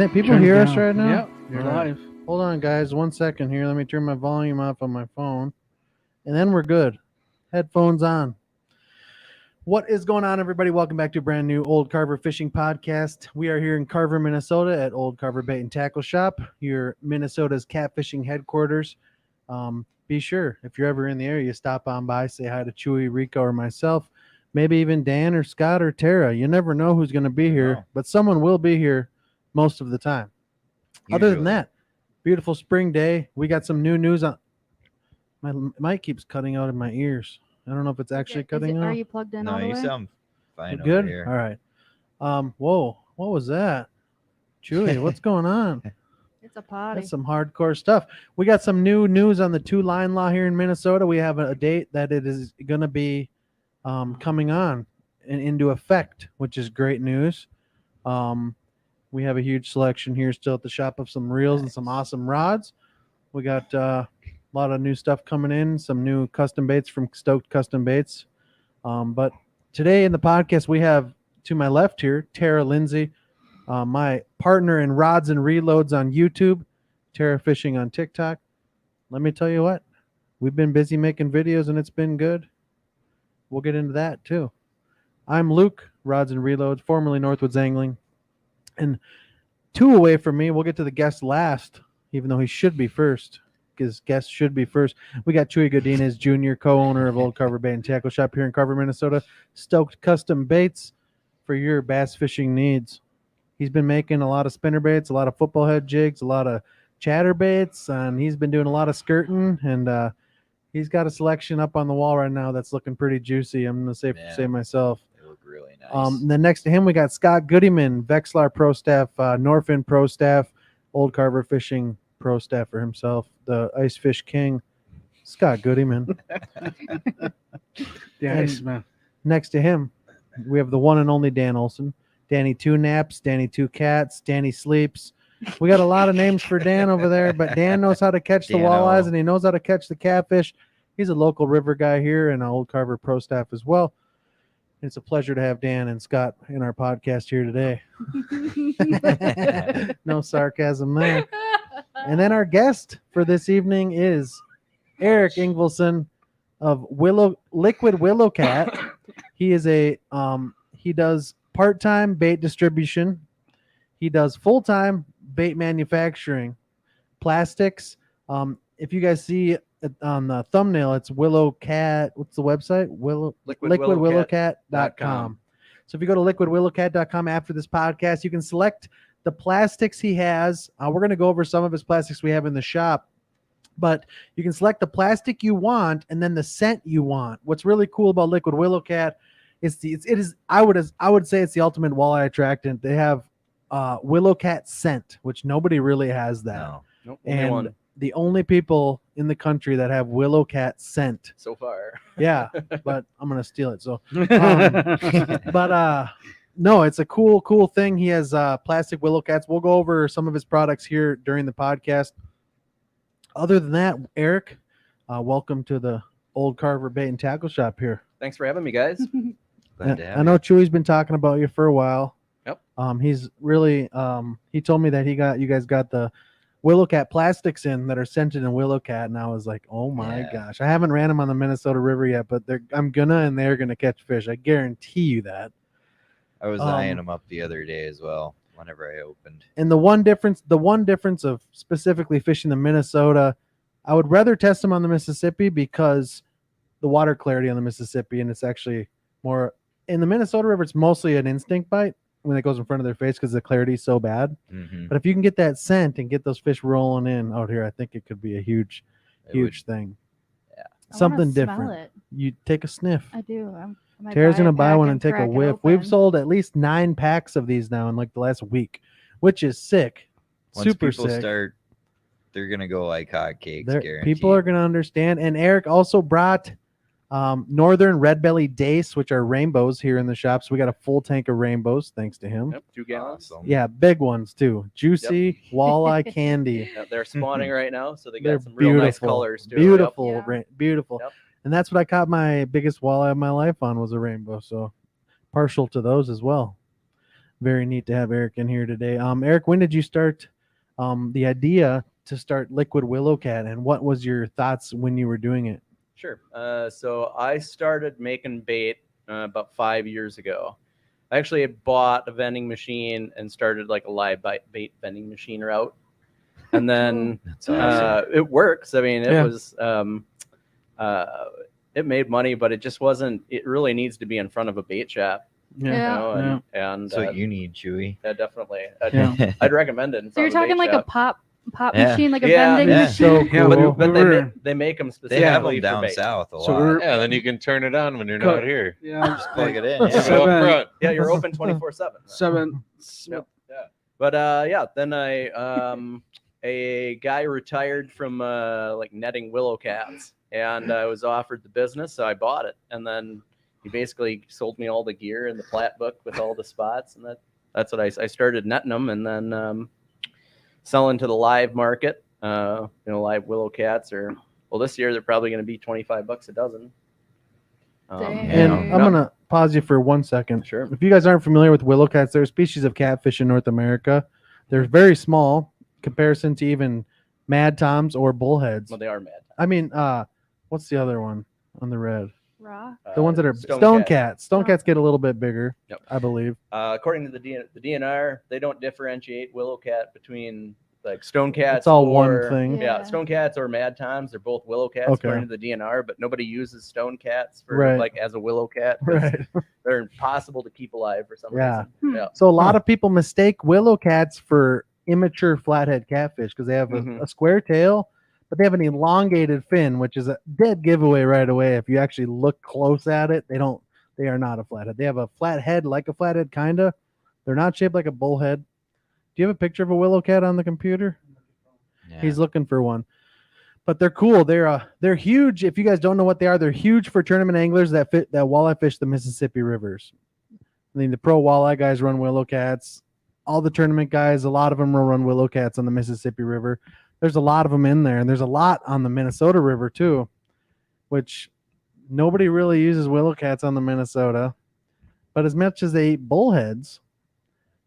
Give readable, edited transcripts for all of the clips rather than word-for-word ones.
they people hear us right now? Yep, you're live. Hold on, guys. 1 second here. Let me turn my volume off on my phone. And then we're good. Headphones on. What is going on, everybody? Welcome back to a brand new Old Carver Fishing Podcast. We are here in Carver, Minnesota at Old Carver Bait and Tackle Shop, your Minnesota's catfishing headquarters. Be sure, if you're ever in the area, you stop on by, say hi to Chewy, Rico, or myself. Maybe even Dan or Scott or Tara. You never know who's going to be here, but someone will be here most of the time. Usually. Other than that, beautiful spring day. We got some new news on. My mic keeps cutting out in my ears. I don't know if it's actually cutting out. Are you plugged in all the way? No, you sound fine over good here. All right. Whoa, what was that? Chewy, what's going on? It's a potty. That's some hardcore stuff. We got some new news on the two-line law here in Minnesota. We have a date that it is going to be coming on and into effect, which is great news. We have a huge selection here still at the shop of some reels and some awesome rods. We got a lot of new stuff coming in, some new custom baits from Stoked Custom Baits. But today in the podcast, we have to my left here, Tara Lindsay, my partner in Rods and Reloads on YouTube, Tara Fishing on TikTok. Let me tell you what, we've been busy making videos and it's been good. We'll get into that too. I'm Luke, Rods and Reloads, formerly Northwoods Angling. And two away from me, we'll get to the guest last, even though he should be first, because guests should be first. We got Chewy Godinez, Jr., co-owner of Old Carver Bait and Tackle Shop here in Carver, Minnesota. Stoked Custom Baits for your bass fishing needs. He's been making a lot of spinner baits, a lot of football head jigs, a lot of chatter baits, and he's been doing a lot of skirting, and he's got a selection up on the wall right now that's looking pretty juicy. I'm going to say myself. They look really nice. Then next to him, we got Scott Goodyman, Vexlar Pro Staff, Norfin Pro Staff, Old Carver Fishing Pro Staff for himself, the Ice Fish King, Scott Goodyman. Nice, man. Next to him, we have the one and only Dan Olson. Danny Two Naps, Danny Two Cats, Danny Sleeps. We got a lot of names for Dan over there, but Dan knows how to catch the walleyes and he knows how to catch the catfish. He's a local river guy here and an Old Carver Pro Staff as well. It's a pleasure to have Dan and Scott in our podcast here today. No sarcasm there. And then our guest for this evening is Eric Ingvalson of Liquid Willowcat. He is he does part-time bait distribution. He does full-time bait manufacturing, plastics. If you guys see it on the thumbnail, it's Willowcat. What's the website? Liquidwillowcat.com. So if you go to liquidwillowcat.com after this podcast, you can select the plastics he has. We're going to go over some of his plastics we have in the shop, but you can select the plastic you want and then the scent you want. What's really cool about Liquid Willowcat is I would say it's the ultimate walleye attractant. They have Willowcat scent, which nobody really has that. No. Nope, And the only people in the country that have Willowcat scent. So far. Yeah, but I'm going to steal it. So, no, it's a cool thing. He has plastic Willowcats. We'll go over some of his products here during the podcast. Other than that, Eric, welcome to the Old Carver Bait and Tackle Shop here. Thanks for having me, guys. Glad to have I know Chewy's been talking about you for a while. Yep. He's really he told me that you guys got the Willowcat plastics in that are scented in Willowcat, and I was like, oh my gosh. I haven't ran them on the Minnesota River yet, but they're gonna catch fish. I guarantee you that. I was eyeing them up the other day as well whenever I opened. And the one difference of specifically fishing the Minnesota, I would rather test them on the Mississippi because the water clarity on the Mississippi, and it's actually more in the Minnesota River, it's mostly an instinct bite when it goes in front of their face because the clarity is so bad. Mm-hmm. But if you can get that scent and get those fish rolling in out here, I think it could be a huge thing. Yeah. Something Smell different. it. You take a sniff. I do. I might Tara's buy a gonna buy pack one and take a crack it whiff. We've open. sold at least 9 packs of these now in like the last week, which is sick. Once Super people sick. start, they're going to go like hotcakes, guaranteed. People are going to understand. And Eric also brought Northern Red Belly Dace, which are rainbows here in the shop. So we got a full tank of rainbows thanks to him. Yep, 2 gallons. Awesome. Yeah, big ones too. Juicy walleye candy. Yep, they're spawning right now, so they They're got some real nice beautiful. colors too. Beautiful, Yep. beautiful. Yep. And that's what I caught my biggest walleye of my life on was a rainbow. So partial to those as well. Very neat to have Eric in here today. Eric, when did you start the idea to start Liquid Willowcat, and what was your thoughts when you were doing it? Sure. So I started making bait about 5 years ago. I actually had bought a vending machine and started like a live bait vending machine route. And then That's awesome. it works. I mean, it Yeah. was, it made money, but it just wasn't, it really needs to be in front of a bait shop, Yeah. you know, and That's what you need, Chewy. yeah, definitely. Yeah. I'd recommend it. In So you're front of talking like bait a shop. pop Yeah. machine, like a Yeah. vending Yeah. machine. So Yeah, cool. But they make them They specifically have them for down bait. south a So lot. we're- Yeah, then you can turn it on when you're Co- not here. Yeah, Just plug it in. Go Yeah. So- up front. Yeah, you're open 24/7. Right? seven. Yep. But yeah, then a guy retired from like netting willowcats, and I was offered the business, so I bought it, and then he basically sold me all the gear and the plat book with all the spots, and that's what I started netting them, and then selling to the live market. Live willowcats are, well, this year they're probably going to be $25 a dozen. Dang. And Yeah. I'm gonna pause you for 1 second. Sure. If you guys aren't familiar with willowcats, they're a species of catfish in North America. They're very small comparison to even mad toms or bullheads. Well, they are mad. I mean, what's the other one on the red? Raw. The ones that are stone stone cat. cats. Stone cats get a little bit bigger, Yep. I believe. According to the DNR, they don't differentiate willowcat between like stone cats. It's all one or- thing. Yeah, Yeah. stone cats or mad toms, they're both willowcats Okay. according to the DNR, but nobody uses stone cats for Right. like as a willowcat. 'cause Right. They're impossible to keep alive for some Yeah. reason. Hmm. Yeah. So a lot of people mistake willowcats for immature flathead catfish because they have Mhm. a square tail, but they have an elongated fin, which is a dead giveaway right away. If you actually look close at it, they are not a flathead. They have a flat head like a flathead, kinda. They're not shaped like a bullhead. Do you have a picture of a willowcat on the computer? Yeah. He's looking for one. But they're cool. They're huge. If you guys don't know what they are, they're huge for tournament anglers that walleye fish the Mississippi rivers. I mean, the pro walleye guys run willowcats. All the tournament guys, a lot of them will run willowcats on the Mississippi River. There's a lot of them in there, and there's a lot on the Minnesota River too, which nobody really uses willowcats on the Minnesota. But as much as they eat bullheads,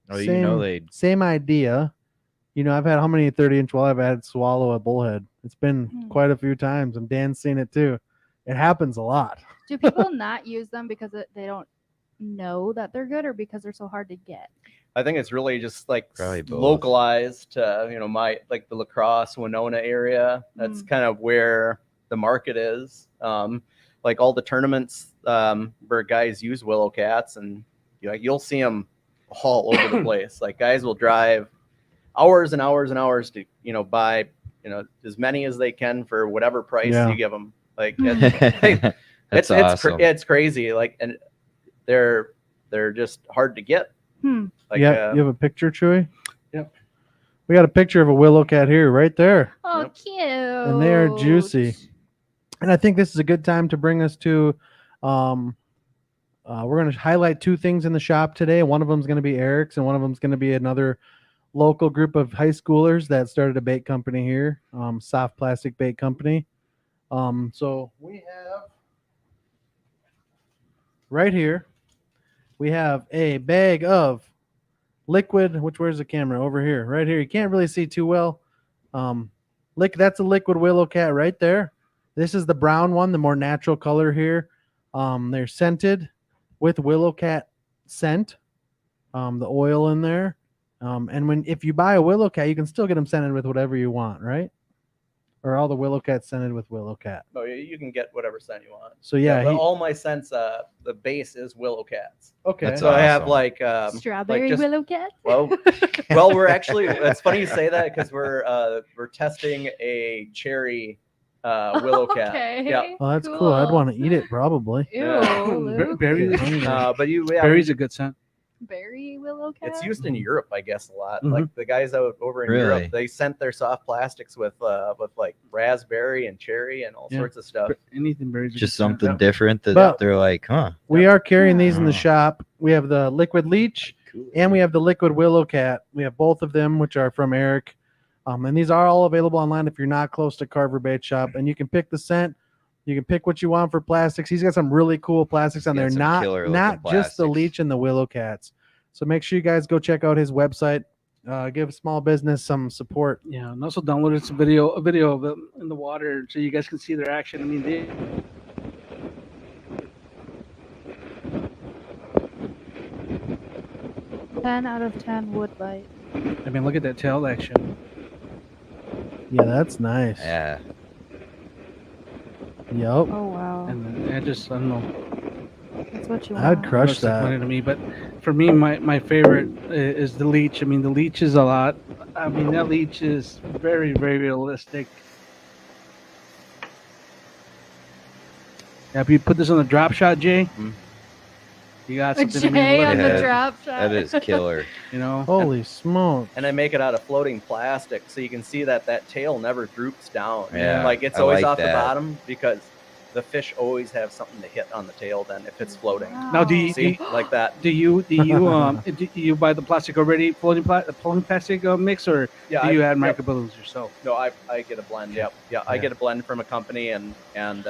Oh, you know same idea. You know, I've had how many 30-inch walleye I've had swallow a bullhead? It's been Hmm. quite a few times, and Dan's seen it too. It happens a lot. Do people not use them because they don't know that they're good, or because they're so hard to get? I think it's really just like Probably both. localized to, my like the La Crosse, Winona area. That's kind of where the market is. Like all the tournaments where guys use willowcats, and you'll see them all over the place. Like guys will drive hours and hours and hours to buy as many as they can for whatever price Yeah. you give them. Like That's awesome. it's crazy. Like, and they're just hard to get. Hmm. Like, Yeah, you have a picture, Chewy? Yep. We got a picture of a willowcat here, right there. Oh, Yep. cute. And they are juicy. And I think this is a good time to bring us to we're going to highlight two things in the shop today. One of them is going to be Eric's, and one of them is going to be another local group of high schoolers that started a bait company here, soft plastic bait company. So we have right here, we have a bag of liquid, where's the camera? Over here, right here. You can't really see too well. That's a Liquid Willowcat right there. This is the brown one, the more natural color here. They're scented with Willowcat scent, the oil in there. And if you buy a Willowcat, you can still get them scented with whatever you want, right? Or all the Willowcats scented with Willowcat. Oh, you can get whatever scent you want. So yeah, but all my scents, the base is Willowcats. okay. That's So I have awesome. like Strawberry just- willow cat. well, we're actually. It's funny you say that because we're testing a cherry Willowcat. Okay. Yeah. Oh, that's cool. I'd want to eat it probably. Ew. Yeah. Luke. Berry, But berry's a good scent. Berry willow cat. it's used in Europe, I guess, a lot. Mhm. Like the guys out over in Really? Europe, they sent their soft plastics with like raspberry and cherry and all Yeah. sorts of stuff. Anything berry's a Just good scent. something different that But- they're like, huh? We are carrying these in the Yeah. shop. We have the Liquid Leech and we have the Liquid Willowcat. We have both of them, which are from Eric. And these are all available online if you're not close to Carver Bait Shop. And you can pick the scent. You can pick what you want for plastics. He's got some really cool plastics on He's there. got some Not killer looking just the plastics. Leech and the Willowcats. So make sure you guys go check out his website. Give small business some support. Yeah, and also downloaded some video, a video of them in the water, so you guys can see their action. I mean, they 10 out of 10 would bite. look at that tail action. Yeah, that's nice. Yeah. Yep. Oh wow, And I don't know. that's what you I'd want. crush Looks like money that. to me, but for me, my favorite is the leech. I mean, the leech is a lot. I mean, that leech is very, very realistic. Yeah, if you put this on the drop shot, Jay, you got A something to be J on looking the Yeah, drop shot. That is killer. You know, Holy smoke. And I make it out of floating plastic, so you can see that tail never droops down. Yeah, Like it's I always like off that. the bottom because the fish always have something to hit on the tail. Then if it's floating, Now, do you- see like that. do you do you buy the plastic already, floating plastic mix, or Yeah, do you add yep. microbillows yourself? No, I get a blend. Yep. Yeah, I get a blend from a company, and Man,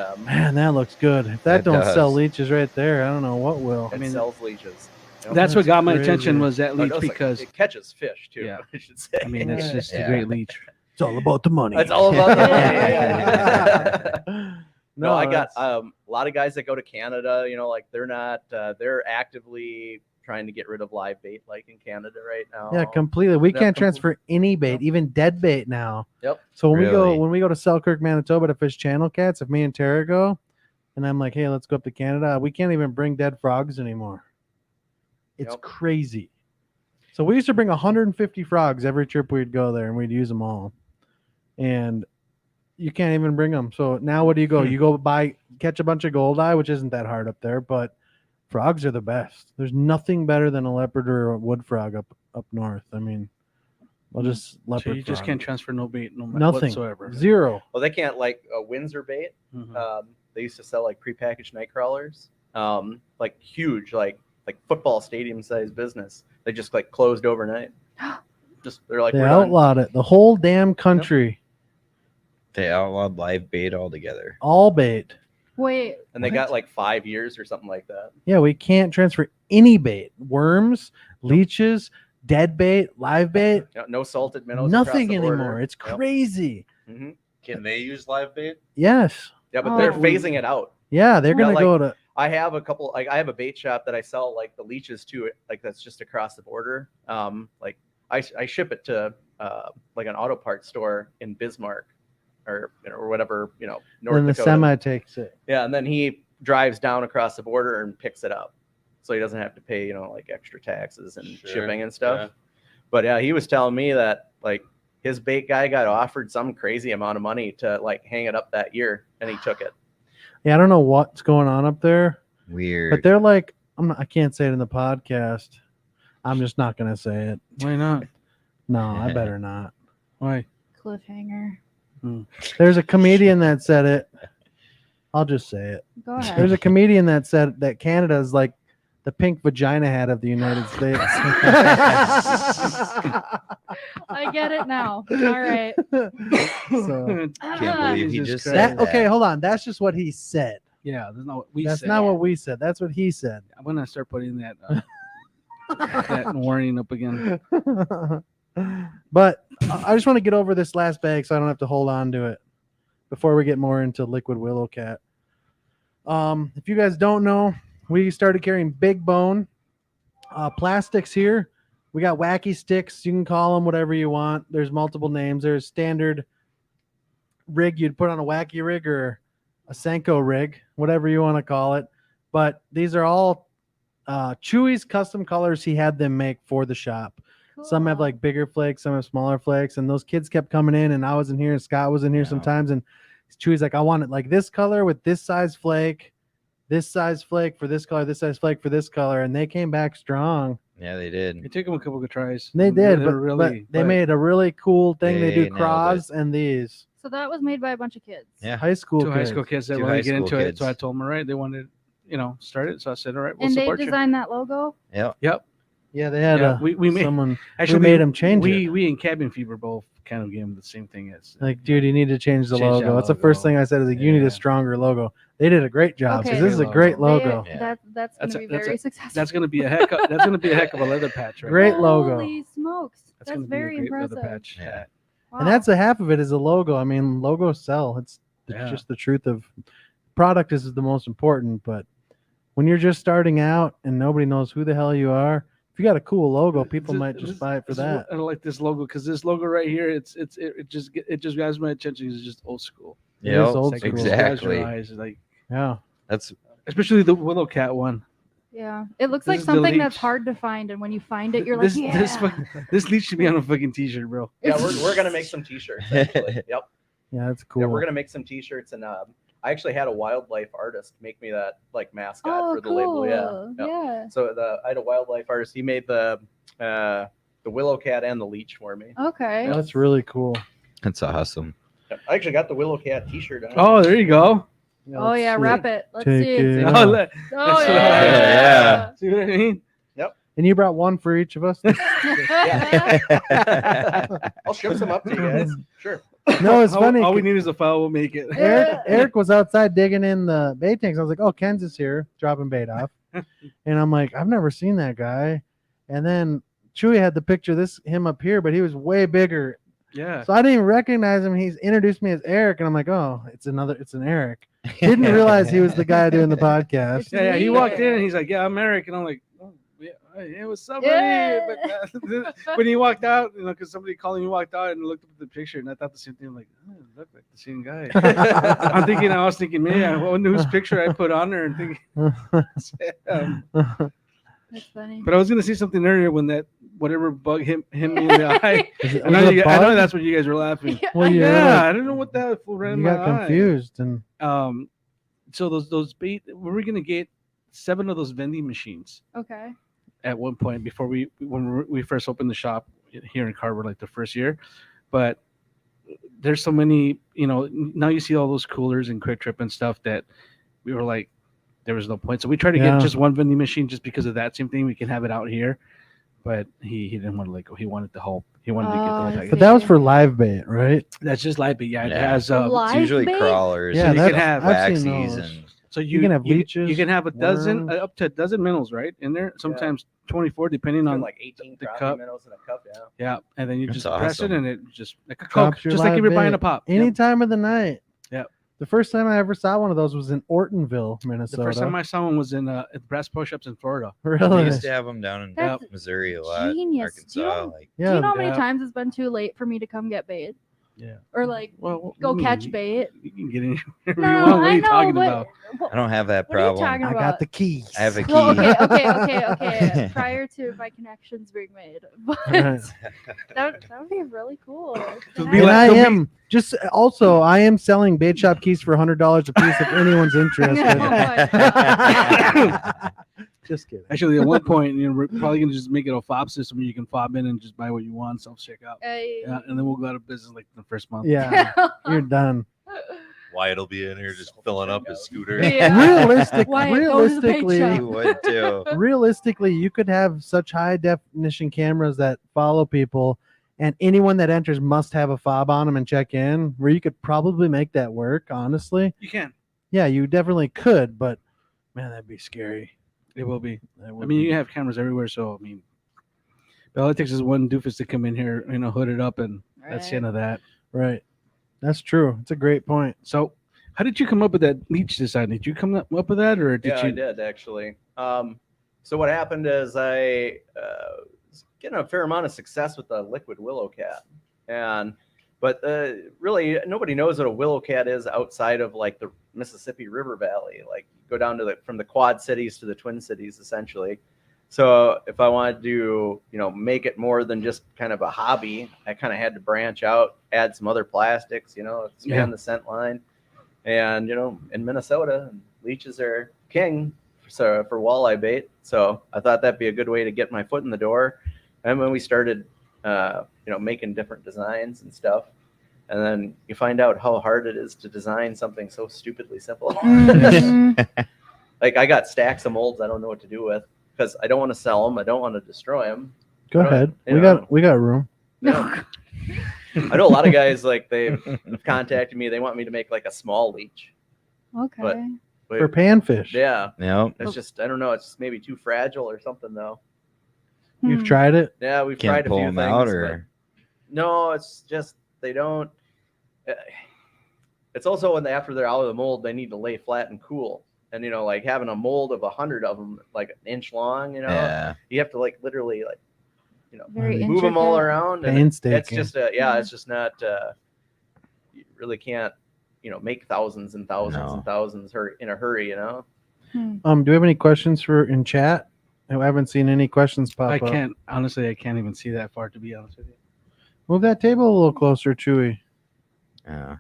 that looks good. If that It don't sell does. leeches right there, I don't know what will. it mean, sells leeches. You know? That's what That's got my crazy. attention was that No, it leech does, like, because it catches fish too. Yeah. I should say. I mean it's just a Yeah. great leech. It's all about the money. it's all about the money. Yeah. Yeah. No, I got that's- a lot of guys that go to Canada. You know, like they're not. They're actively trying to get rid of live bait, like in Canada right now. Yeah, completely. We Yeah, can't compl- transfer any bait, Yep. even dead bait now. Yep. So when Really? we go to Selkirk, Manitoba to fish channel cats, if me and Tara go, and I'm like, hey, let's go up to Canada, we can't even bring dead frogs anymore. It's Yep. crazy. So we used to bring 150 frogs every trip we'd go there, and we'd use them all. And you can't even bring them. So now what do? You go catch a bunch of goldeye, which isn't that hard up there, but frogs are the best. There's nothing better than a leopard or a wood frog up north. I mean, well, just leopard. So you just frog. can't transfer no bait, no matter Nothing. whatsoever. Zero. Well, they can't like a Windsor bait. Mhm. They used to sell like prepackaged night crawlers, like huge, like football stadium size business. They just like closed overnight. They're like They we're done. outlawed it. The whole damn country, They outlawed live bait altogether. all bait. Wait, and they got like 5 years or something like that. Yeah, we can't transfer any bait. Worms, leeches, dead bait, live bait, No salted minnows. nothing across the border. anymore. It's Yep. crazy. Mhm. Can they use live bait? Yes. Yeah, but they're Oh. phasing it out. Yeah, they're Yeah, gonna like- go to. I have a couple. Like I have a bait shop that I sell like the leeches to. Like that's just across the border. Like I ship it to like an auto parts store in Bismarck, or whatever North Then the Dakota. semi takes it. Yeah, and then he drives down across the border and picks it up, so he doesn't have to pay like extra taxes and Sure, shipping and stuff. yeah. But yeah, he was telling me that like his bait guy got offered some crazy amount of money to like hang it up that year, and he took it. Yeah, I don't know what's going on up there, Weird. but they're like, I can't say it in the podcast. I'm just not gonna say it. Why not? No, I better not. Why? cliffhanger. There's a comedian that said it. I'll just say it. Go ahead. There's a comedian that said that Canada is like the pink vagina hat of the United States. I get it now. All right. So Can't believe he Jesus just Christ. said that, okay, that. hold on. That's just what he said. Yeah, that's not what we That's said. not what we said. That's what he said. I'm gonna start putting that that warning up again. But I just want to get over this last bag so I don't have to hold on to it before we get more into Liquid Willowcat. If you guys don't know, we started carrying big bone plastics here. We got Wacky Sticks. You can call them whatever you want. There's multiple names. There's standard rig you'd put on a Wacky rig or a Senko rig, whatever you want to call it. But these are all Chewy's custom colors he had them make for the shop. Some have Cool. like bigger flakes, some have smaller flakes, and those kids kept coming in, and I was in here, and Scott was in here Yeah. sometimes, and Chewy's like, I want it like this color with this size flake for this color, this size flake for this color, and they came back strong. Yeah, they did. It took them a couple of tries. They did, They're but they made a really cool thing. They They do nailed craws and these So that was made by a bunch of kids. Yeah. high school two high kids. school kids that Two wanted high to get school into it. kids. So I told them, all right, they wanted, start it. So I said, all right, we'll And they support you. designed that logo. Yeah. Yep. Yeah, they had Yeah, we made someone. actually made 'em change we in Cabin Fever both kind of gave him the same thing as Like, dude, you need to change the Change that logo. That's the first logo. thing I said. Is like, you need Yeah. a stronger logo. They did a great job. Okay. Because this is a great logo. They- Yeah. That's That's gonna a- be very successful. that's gonna be a heck of a leather patch, right? Great there. logo. Holy smokes! That's gonna be a very great leather impressive. patch. Yeah. Wow. And that's a half of it is a logo. I mean, logos sell. It's Yeah. just the truth of product is the most important. But when you're just starting out and nobody knows who the hell you are, if you got a cool logo, people might just buy it for that. I like this logo because this logo right here, it just grabs my attention. It's just old school. It is Yep, old It's school. like, it just grabs your exactly. eyes, like, Yeah. That's especially the Willowcat one. Yeah, it looks This like is the something that's leech. hard to find, and when you find it, you're like, This leech should be on a fucking t-shirt, bro. Yeah, we're gonna make some t-shirts. Actually. Yep. Yeah, that's cool. Yeah, we're gonna make some t-shirts, and I actually had a wildlife artist make me that like mascot Oh, for the cool. label. Yeah. Yep. Yeah. So I had a wildlife artist. He made the Willowcat and the leech for me. Okay. That's really cool. that's awesome. Yep. I actually got the Willowcat t-shirt on. Oh, there you go. Oh let's yeah, see wrap it. Let's Take see it. it. Oh, Yeah. Oh That's yeah. See what I mean? And you brought one for each of us? I'll ship some up to you guys. Sure. No, it's funny. All we need is a file. We'll make it. Eric was outside digging in the bait tanks. I was like, oh, Ken's is here dropping bait off. And I'm like, I've never seen that guy. And then Chewy had the picture of him up here, but he was way bigger. Yeah. So I didn't even recognize him. He's introduced me as Eric, and I'm like, oh, it's an Eric. Didn't realize he was the guy doing the podcast. Yeah. He Yeah. walked in and he's like, "Yeah, I'm Eric," and I'm like, "Oh, yeah, hey, what's up?" Yeah. But when he walked out, because somebody called him, he walked out and looked up at the picture, and I thought the same thing. I'm like, oh, it looked like the same guy. I was thinking, man, I wonder whose picture I put on there, and thinking. That's funny. But I was gonna say something earlier when that whatever bug hit me in the eye. Is it- I know, was it a I know bug? that's when you guys were laughing. Well, Yeah, yeah, I don't know what that fool ran in you my got eye. confused. And So those bait, we were gonna get 7 of those vending machines Okay. at one point before when we first opened the shop here in Carver, like the first year. But there's so many, now you see all those coolers and Quick Trip and stuff that we were like, there was no point. So we tried to Yeah. get just one vending machine just because of that same thing. We can have it out here, but he didn't want to let go. He wanted the whole. He wanted to get the Oh, whole I package. but that was for live bait, right? That's just live bait. Yeah, it Yeah. has. Live It's usually bait? crawlers. Yeah, and you can that's- have I've seen waxies those. and So You can have You leeches, can have a dozen, worms. up to a dozen minnows, right? In there, sometimes 24, depending on like 18 the crappie cup. minnows in a cup. Yeah. Yeah, and then you That's just press it, awesome. and it just like a Drops Coke, your just like if live you're buying bait. a pop. Any Yep. time of the night. Yep. The first time I ever saw one of those was in Ortonville, Minnesota. The first time I saw one was in at Brass Pro Shops in Florida. they really? used to have them down in That's Missouri a lot, genius. Do you Arkansas. know- Like, Yeah. Do you know how many yeah. times it's been too late for me to come get bait Yeah. or like Well, what go do you catch mean? bait? You can get in wherever No, you want. What are I you know, talking but about? I don't have that what are you problem. talking I about? got the keys. I have a key. Well, okay. Prior to my connections being made, but Right. that would be really cool. to It'll have. be And like- I they'll be- am just also I am selling bait shop keys for $100 a piece if anyone's interested. Just kidding. Actually, at one point, we're probably gonna just make it a fob system where you can fob in and just buy what you want, self checkout. Yeah, and then we'll go out of business like the first month. Yeah, you're done. Wyatt will be in here just filling up his scooter. Yeah. Wyatt, go to the bait Realistically, shop. You would too. realistically, you could have such high definition cameras that follow people, and anyone that enters must have a fob on them and check in. Where you could probably make that work. Honestly, You can. yeah, you definitely could, but man, that'd be scary. It will be. That I would mean, be- you have cameras everywhere, so I mean, all it takes is one doofus to come in here, hood it up, and that's the end of that. right. That's true. It's a great point. So, how did you come up with that leech design? Did you come up with that, or did Yeah, you? I did actually. So what happened is I was getting a fair amount of success with the Liquid Willowcat, but really nobody knows what a Willowcat is outside of like the Mississippi River Valley. Like go down to from the Quad Cities to the Twin Cities, essentially. So if I wanted to, make it more than just kind of a hobby, I kind of had to branch out, add some other plastics, expand the scent line. And, in Minnesota, leeches are king for walleye bait. So I thought that'd be a good way to get my foot in the door. And when we started, making different designs and stuff, and then you find out how hard it is to design something so stupidly simple. Mhm. Like I got stacks of molds I don't know what to do with because I don't want to sell them. I don't want to destroy them. Go Right. ahead. Yeah. We got room. Yeah. I know a lot of guys like they've contacted me. They want me to make like a small leech. Okay. But For panfish. yeah, Yep. it's just I don't know. It's maybe too fragile or something though. You've Hmm. tried it? Yeah, we've Can't tried a pull few them things. out, but or no, it's just they don't. It's also when after they're out of the mold, they need to lay flat and cool. And like having a mold of 100 of them, like an inch long, yeah. you have to like literally like Very move them all intricate. around. And Painstaking. it's just it's just not. You really can't make thousands and thousands No. and thousands in a hurry. Hmm. Do we have any questions in chat? I haven't seen any questions pop I up. can't honestly. I can't even see that far, to be honest with you. Move that table a little closer, Chewy. Yeah.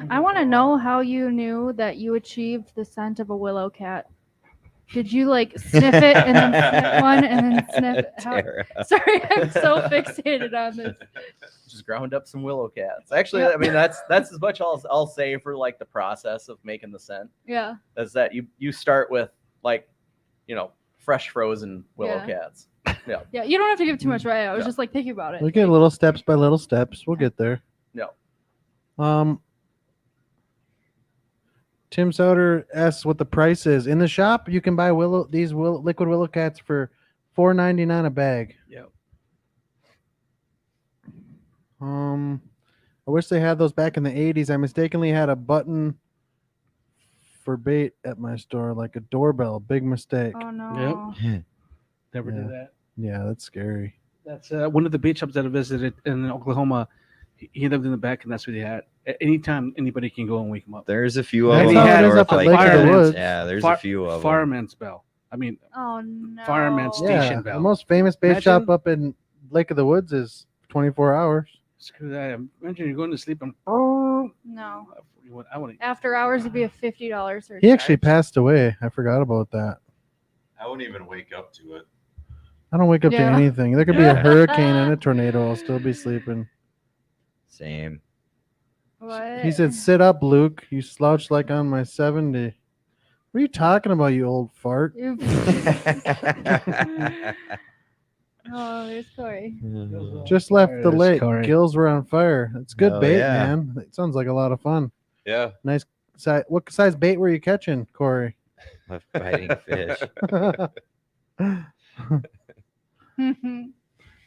I want to know how you knew that you achieved the scent of a willow cat. Did you like sniff it and then sniff one and then sniff it? Tara. Sorry, I'm so fixated on this. Just ground up some willow cats. Actually, Yep. I mean that's as much I'll say for like the process of making the scent. Yeah. Is that you start with like fresh frozen willow Yeah. cats. Yeah. Yeah, you don't have to give too much, right? I was Yeah. just like thinking about it. We get little steps by little steps. We'll get there. No. Tim Soder asks what the price is. In the shop, you can buy Liquid Willowcats for $4.99 a bag. Yep. I wish they had those back in the 80s. I mistakenly had a button for bait at my store, like a doorbell. Big mistake. Oh no. Never Yeah. did that. Yeah, that's scary. That's one of the bait shops that I visited in Oklahoma. He lived in the back, and that's what he had. Anytime anybody can go and wake him up. There's a few of That's them. how it in is North up at Lake Lake of the County. Woods. Yeah, there's Fire- a few of them. Fireman's Bell. I mean, Oh no. Fireman Yeah, Station the bell. most famous bait Imagine- shop up in Lake of the Woods is 24 hours. screw that. Imagine you're going to sleep and No. I want to. After hours would be a $50 surcharge. He actually passed away. I forgot about that. I wouldn't even wake up to it. I don't wake up to Yeah. anything. There could be a hurricane and a tornado. I'll still be sleeping. Same. What? He said, "Sit up, Luke. You slouch like on my 70." What are you talking about, you old fart? Oops. Oh, there's Corey. Just left the There's lake. Corey. Gills were on fire. It's good Oh, bait, yeah. man. It sounds like a lot of fun. Yeah. Nice size. What size bait were you catching, Corey? Left biting fish.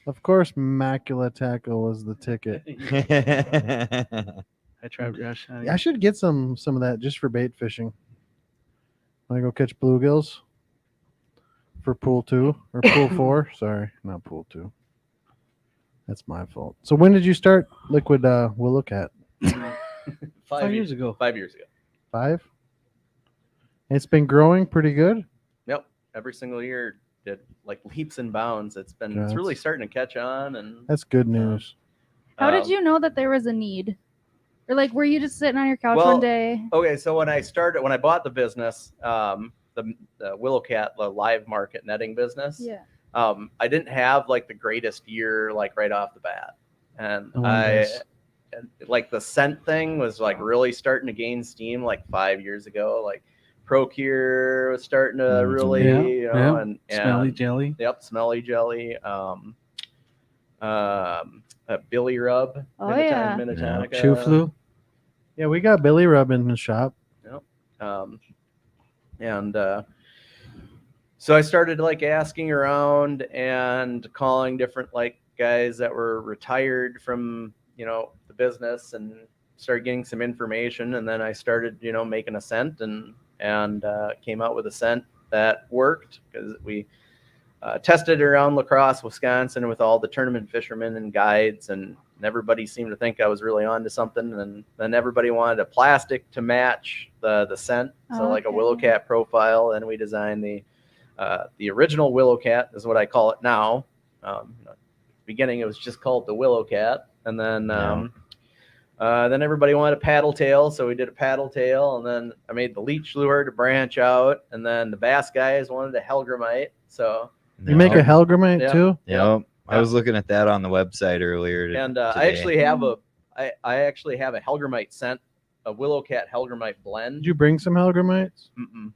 Of course, Macula Tackle was the ticket. I tried Josh. I should get some of that just for bait fishing. When I go catch bluegills for pool 2 or pool 4. Sorry, not pool 2. That's my fault. So when did you start Liquid Willowcat? 5 years ago. 5 years ago. 5? It's been growing pretty good. Yep. Every single year did like leaps and bounds. It's Congrats. really starting to catch on. And That's good news. How did um, you know that there was a need? Or like, were you just sitting on your couch Well, one day? Okay, so when I bought the business, the Willowcat, the live market netting business, Yeah. I didn't have like the greatest year like right off the bat, and No one does. like the scent thing was like really starting to gain steam like 5 years ago. Like Procure was starting to really, Yeah, and Smelly jelly. Yep, smelly jelly. Billy Rub. Oh, yeah. Minnetonka. Chew flu. Yeah, we got Billy Rub in the shop. So I started like asking around and calling different like guys that were retired from the business and started getting some information, and then I started making a scent and came out with a scent that worked because we tested around La Crosse, Wisconsin with all the tournament fishermen and guides, and everybody seemed to think I was really onto something. And then everybody wanted a plastic to match the scent, so like a Okay. Willowcat profile. And we designed the original Willowcat is what I call it now. Beginning it was just called the Willowcat, and then everybody wanted a paddle tail, so we did a paddle tail, and then I made the leech lure to branch out, and then the bass guys wanted a Hellgramite, so. You make a Hellgramite Yeah. too? Yep. I was looking at that on the website earlier. And today. I actually have a Hellgramite scent, a Willowcat Hellgramite blend. Did you bring some Hellgramites? Mm-mm.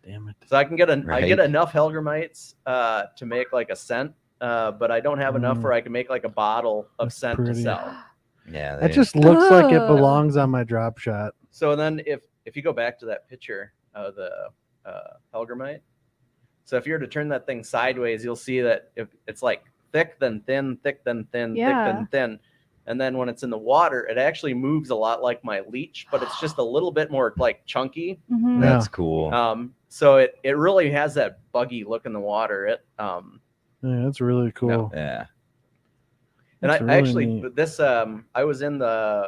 Damn it. So I can get I Right. get enough Hellgramites to make like a scent, but I don't have enough where I can make like a bottle of That's scent to pretty. sell. Yeah, That just looks like it Oh. belongs on my drop shot. So then if you go back to that picture of the Helgramite, so if you were to turn that thing sideways, you'll see that if it's like thick then thin, thick then thin, thick Yeah. then thin. And then when it's in the water, it actually moves a lot like my leech, but it's just a little bit more like chunky. Mhm. Yeah. that's cool. So it really has that buggy look in the water. Yeah, that's really cool. Yeah. And That's I really actually neat. this I was in the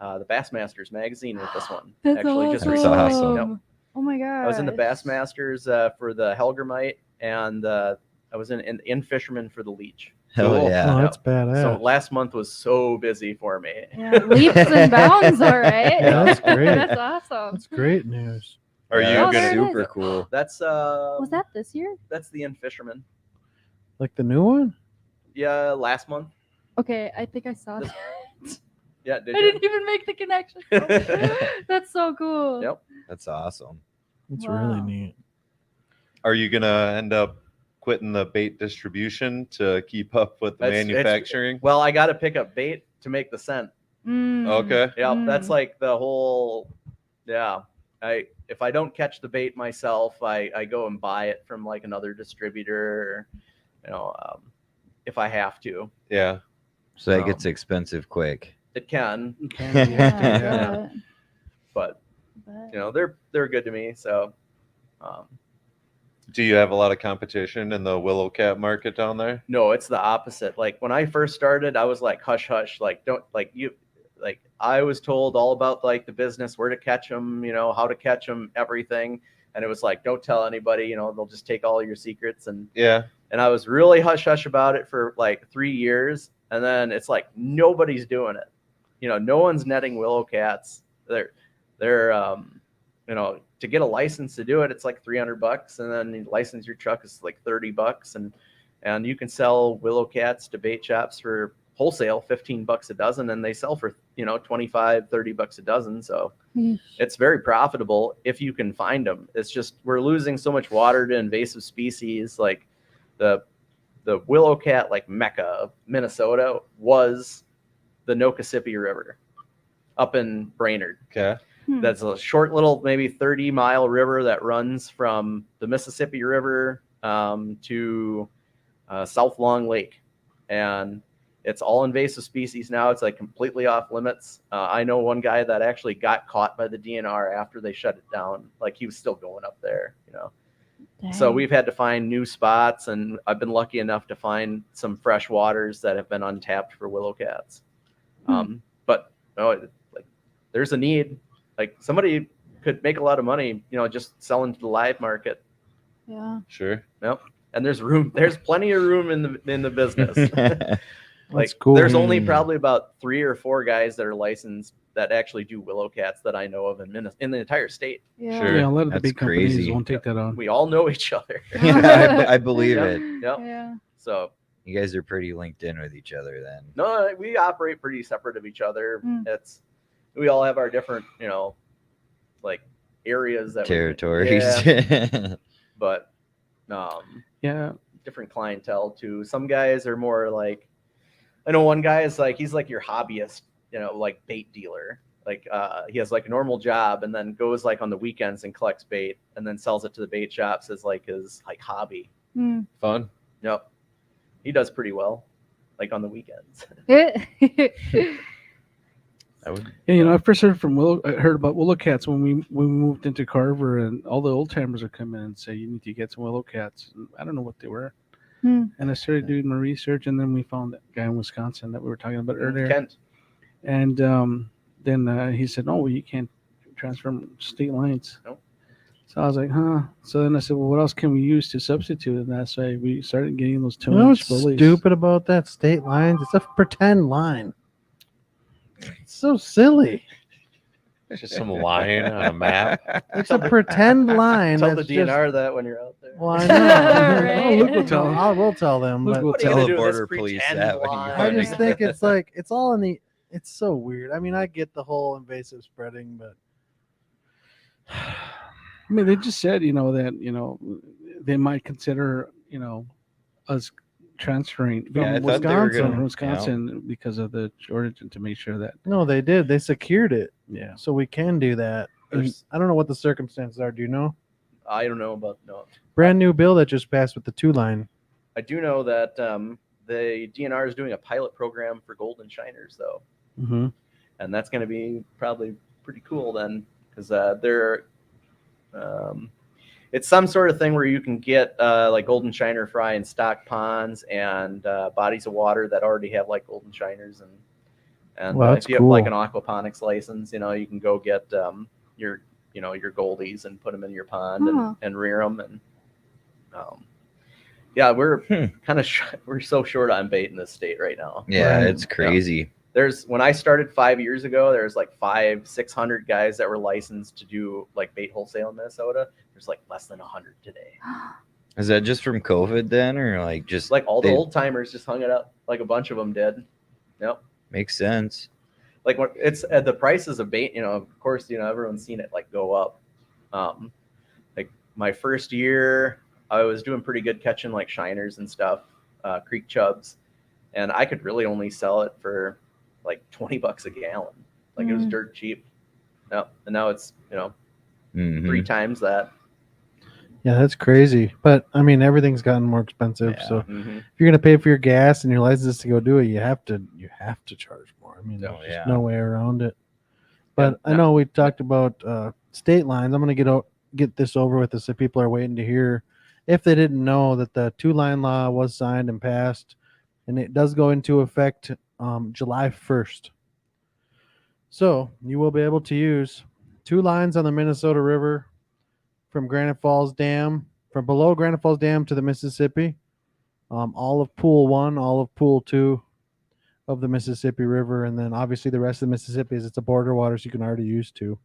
Bassmasters magazine with this one. That's actually just awesome. recently. awesome. Yep. Oh my god. I was in the Bassmasters for the Helgramite, and I was in Fisherman for the leech. Hell Oh, yeah. that's badass. So last month was so busy for me. Yeah, leaps and bounds, all right. Yeah, that's great. That's awesome. That's great news. Are Yeah, you Oh, that's there it gonna? is. super cool? That's Was that this year? that's the Fisherman. Like the new one? Yeah, last month. Okay, I think I saw This- that. Yeah, did I you? didn't even make the connection. That's so cool. Yep. That's awesome. It's really Wow. neat. Are you gonna end up quitting the bait distribution to keep up with the It's- manufacturing? Well, I got to pick up bait to make the scent. Mm. Okay. Yeah, that's Mm. like the whole. Yeah, if I don't catch the bait myself, I go and buy it from like another distributor. Or, if I have to, Yeah. So that gets expensive quick. it can. Yeah, Yeah. But they're good to me. So, Do you have a lot of competition in the Willowcat market down there? no, it's the opposite. Like when I first started, I was like hush hush. Like don't like you. Like I was told all about like the business, where to catch them, how to catch them, everything. And it was like, don't tell anybody. They'll just take all your secrets. And Yeah. I was really hush hush about it for like 3 years. And then it's like nobody's doing it. No one's netting Willowcats. They're to get a license to do it, it's like $300, and then you license your truck is like $30, and you can sell Willowcats to bait shops for wholesale $15 a dozen, and they sell for $25-$30 a dozen. So Yeesh. it's very profitable if you can find them. It's just we're losing so much water to invasive species. Like the Willowcat like mecca of Minnesota was the Nokasippi River up in Brainerd. Okay. That's a short little maybe 30-mile river that runs from the Mississippi River to South Long Lake, and it's all invasive species now. It's like completely off limits. I know one guy that actually got caught by the DNR after they shut it down. Like he was still going up there, So Dang. we've had to find new spots, and I've been lucky enough to find some fresh waters that have been untapped for Willowcats. But like there's a need. Like somebody could make a lot of money, just selling to the live market. Yeah. Sure. Yep. And there's room. There's plenty of room in the business. That's cool. There's only probably about 3 or 4 guys that are licensed that actually do Willowcats that I know of in the entire state. Yeah. Sure. Yeah, a lot of the That's big companies crazy. won't take that on. We all know each other. I believe Yeah. it. Yep. Yeah. So You guys are pretty linked in with each other then. no, we operate pretty separate of each other. Mm. We all have our different, like areas that Territories. Yeah, but Yeah, different clientele too. Some guys are more like, I know one guy is like, he's like your hobbyist, like bait dealer. Like he has like a normal job and then goes like on the weekends and collects bait and then sells it to the bait shops as like his like hobby. Mm. Fun. Yep. He does pretty well, like on the weekends. I would. yeah. I first heard about Willowcats when we moved into Carver, and all the old timers would come in and say you need to get some Willowcats. And I don't know what they were, Hmm. and I started doing my research, and then we found that guy in Wisconsin that we were talking about earlier. Kent. And then he said, "Oh, well, you can't transfer state lines." Nope. So I was like, "Huh." So then I said, "Well, what else can we use to substitute?" And that's why we started getting those You know 2-inch what's bullies. stupid about that state lines? It's a pretend line. It's so silly. It's just some line on a map. It's a pretend line. Tell the that's just- DNR that when you're out there. Well, I know. Right. Luke will tell them. I will tell them. Luke But will What are you Tell gonna the do with this border police pretend that when you line? I just think it's like it's all in the. It's so weird. I mean, I get the whole invasive spreading, but I mean, they just said, that they might consider, us transferring Yeah, I from thought they were Wisconsin, gonna- Wisconsin because of the shortage, and to make sure that No, they did. They secured it, yeah. so we can do that. And There's- I don't know what the circumstances are. Do you know? I don't know about no. Brand new bill that just passed with the 2-line. I do know that the DNR is doing a pilot program for golden shiners though, Mm-hmm. and that's going to be probably pretty cool then, because they're it's some sort of thing where you can get like golden shiner fry in stock ponds and bodies of water that already have like golden shiners, and Well, that's if you have like an cool. aquaponics license, you can go get your your goldies and put them in your pond Huh. and rear them, and yeah, we're kind of we're so short on bait in this state right now. Yeah, Right. it's crazy. When I started 5 years ago, there's like 500-600 guys that were licensed to do like bait wholesale in Minnesota. There's like less than 100 today. Is that just from COVID then, or like just Like all the they- old timers just hung it up. Like a bunch of them did. Yep. makes sense? Like when it's the prices of bait, of course, everyone's seen it like go up. Like my first year, I was doing pretty good catching like shiners and stuff, creek chubs, and I could really only sell it for like $20 a gallon. Like it was Mm. dirt cheap. Yep. And now it's Mhm. 3 times that. Yeah, that's crazy. But I mean, everything's gotten more expensive. Yeah. So Mhm. if you're gonna pay for your gas and your license to go do it, you have to charge more. I mean, Oh, there's yeah. no way around it. But Yeah, I know we talked about state lines. I'm gonna get this over with this if people are waiting to hear. If they didn't know that the 2-line law was signed and passed, and it does go into effect July 1st. So you will be able to use 2 lines on the Minnesota River from Granite Falls Dam, from below Granite Falls Dam to the Mississippi, all of Pool 1, all of Pool 2 of the Mississippi River, and then obviously the rest of the Mississippi is it's a border water, so you can already use 2.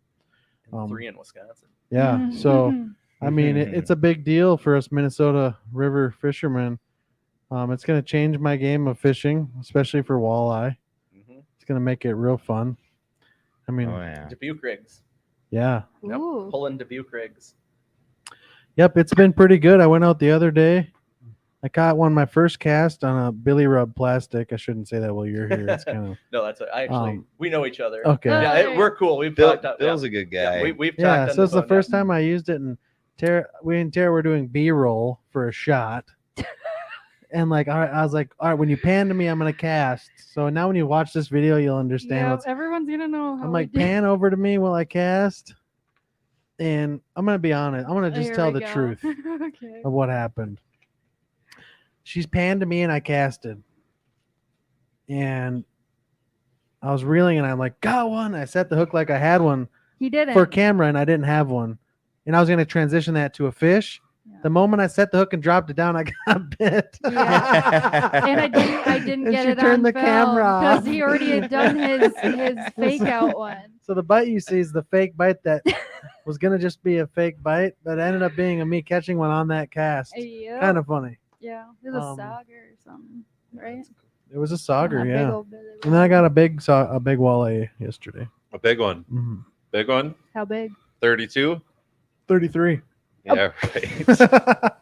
And 3 in Wisconsin. Yeah, so I mean it's a big deal for us Minnesota River fishermen. It's going to change my game of fishing, especially for walleye. Mhm. It's going to make it real fun. I mean, Oh yeah. Dubuque rigs. yeah. Yep. Ooh. Pulling Dubuque rigs. Yep, it's been pretty good. I went out the other day. I caught my first cast on a billy rub plastic. I shouldn't say that while you're here. It's kind of No, that's I actually we know each other. okay. Oh, Yeah, there you we're cool. We've Bill's talked. a good guy. We've Yeah, talked. so on it's the phone, first time I used it, and we and Tara were doing B-roll for a shot. And like, all right, I was like, all right, when you pan to me, I'm gonna cast. So now when you watch this video, you'll understand Yeah, what's. everyone's gonna know how I'm we like, do. pan over to me while I cast, and I'm gonna be honest. I'm gonna just Here tell we the go. truth Okay. of what happened. She's panned to me, and I casted, and I was reeling, and I'm like, got one. I set the hook like I had one He didn't. for camera, and I didn't have one, and I was gonna transition that to a fish. Yeah. The moment I set the hook and dropped it down, I got bit. Yeah. And I didn't And get she it turned on the camera because off. he already had done his fake out one. So the bite you see is the fake bite that was gonna just be a fake bite, but ended up being a me catching one on that cast. Yep. Kind of funny. Yeah, it was a um, sauger or something, right? It was a sauger, A big yeah. old billy And then I one. got a big walleye yesterday. A big one. Mhm. Big one. How big? 32. 33. Yeah, right.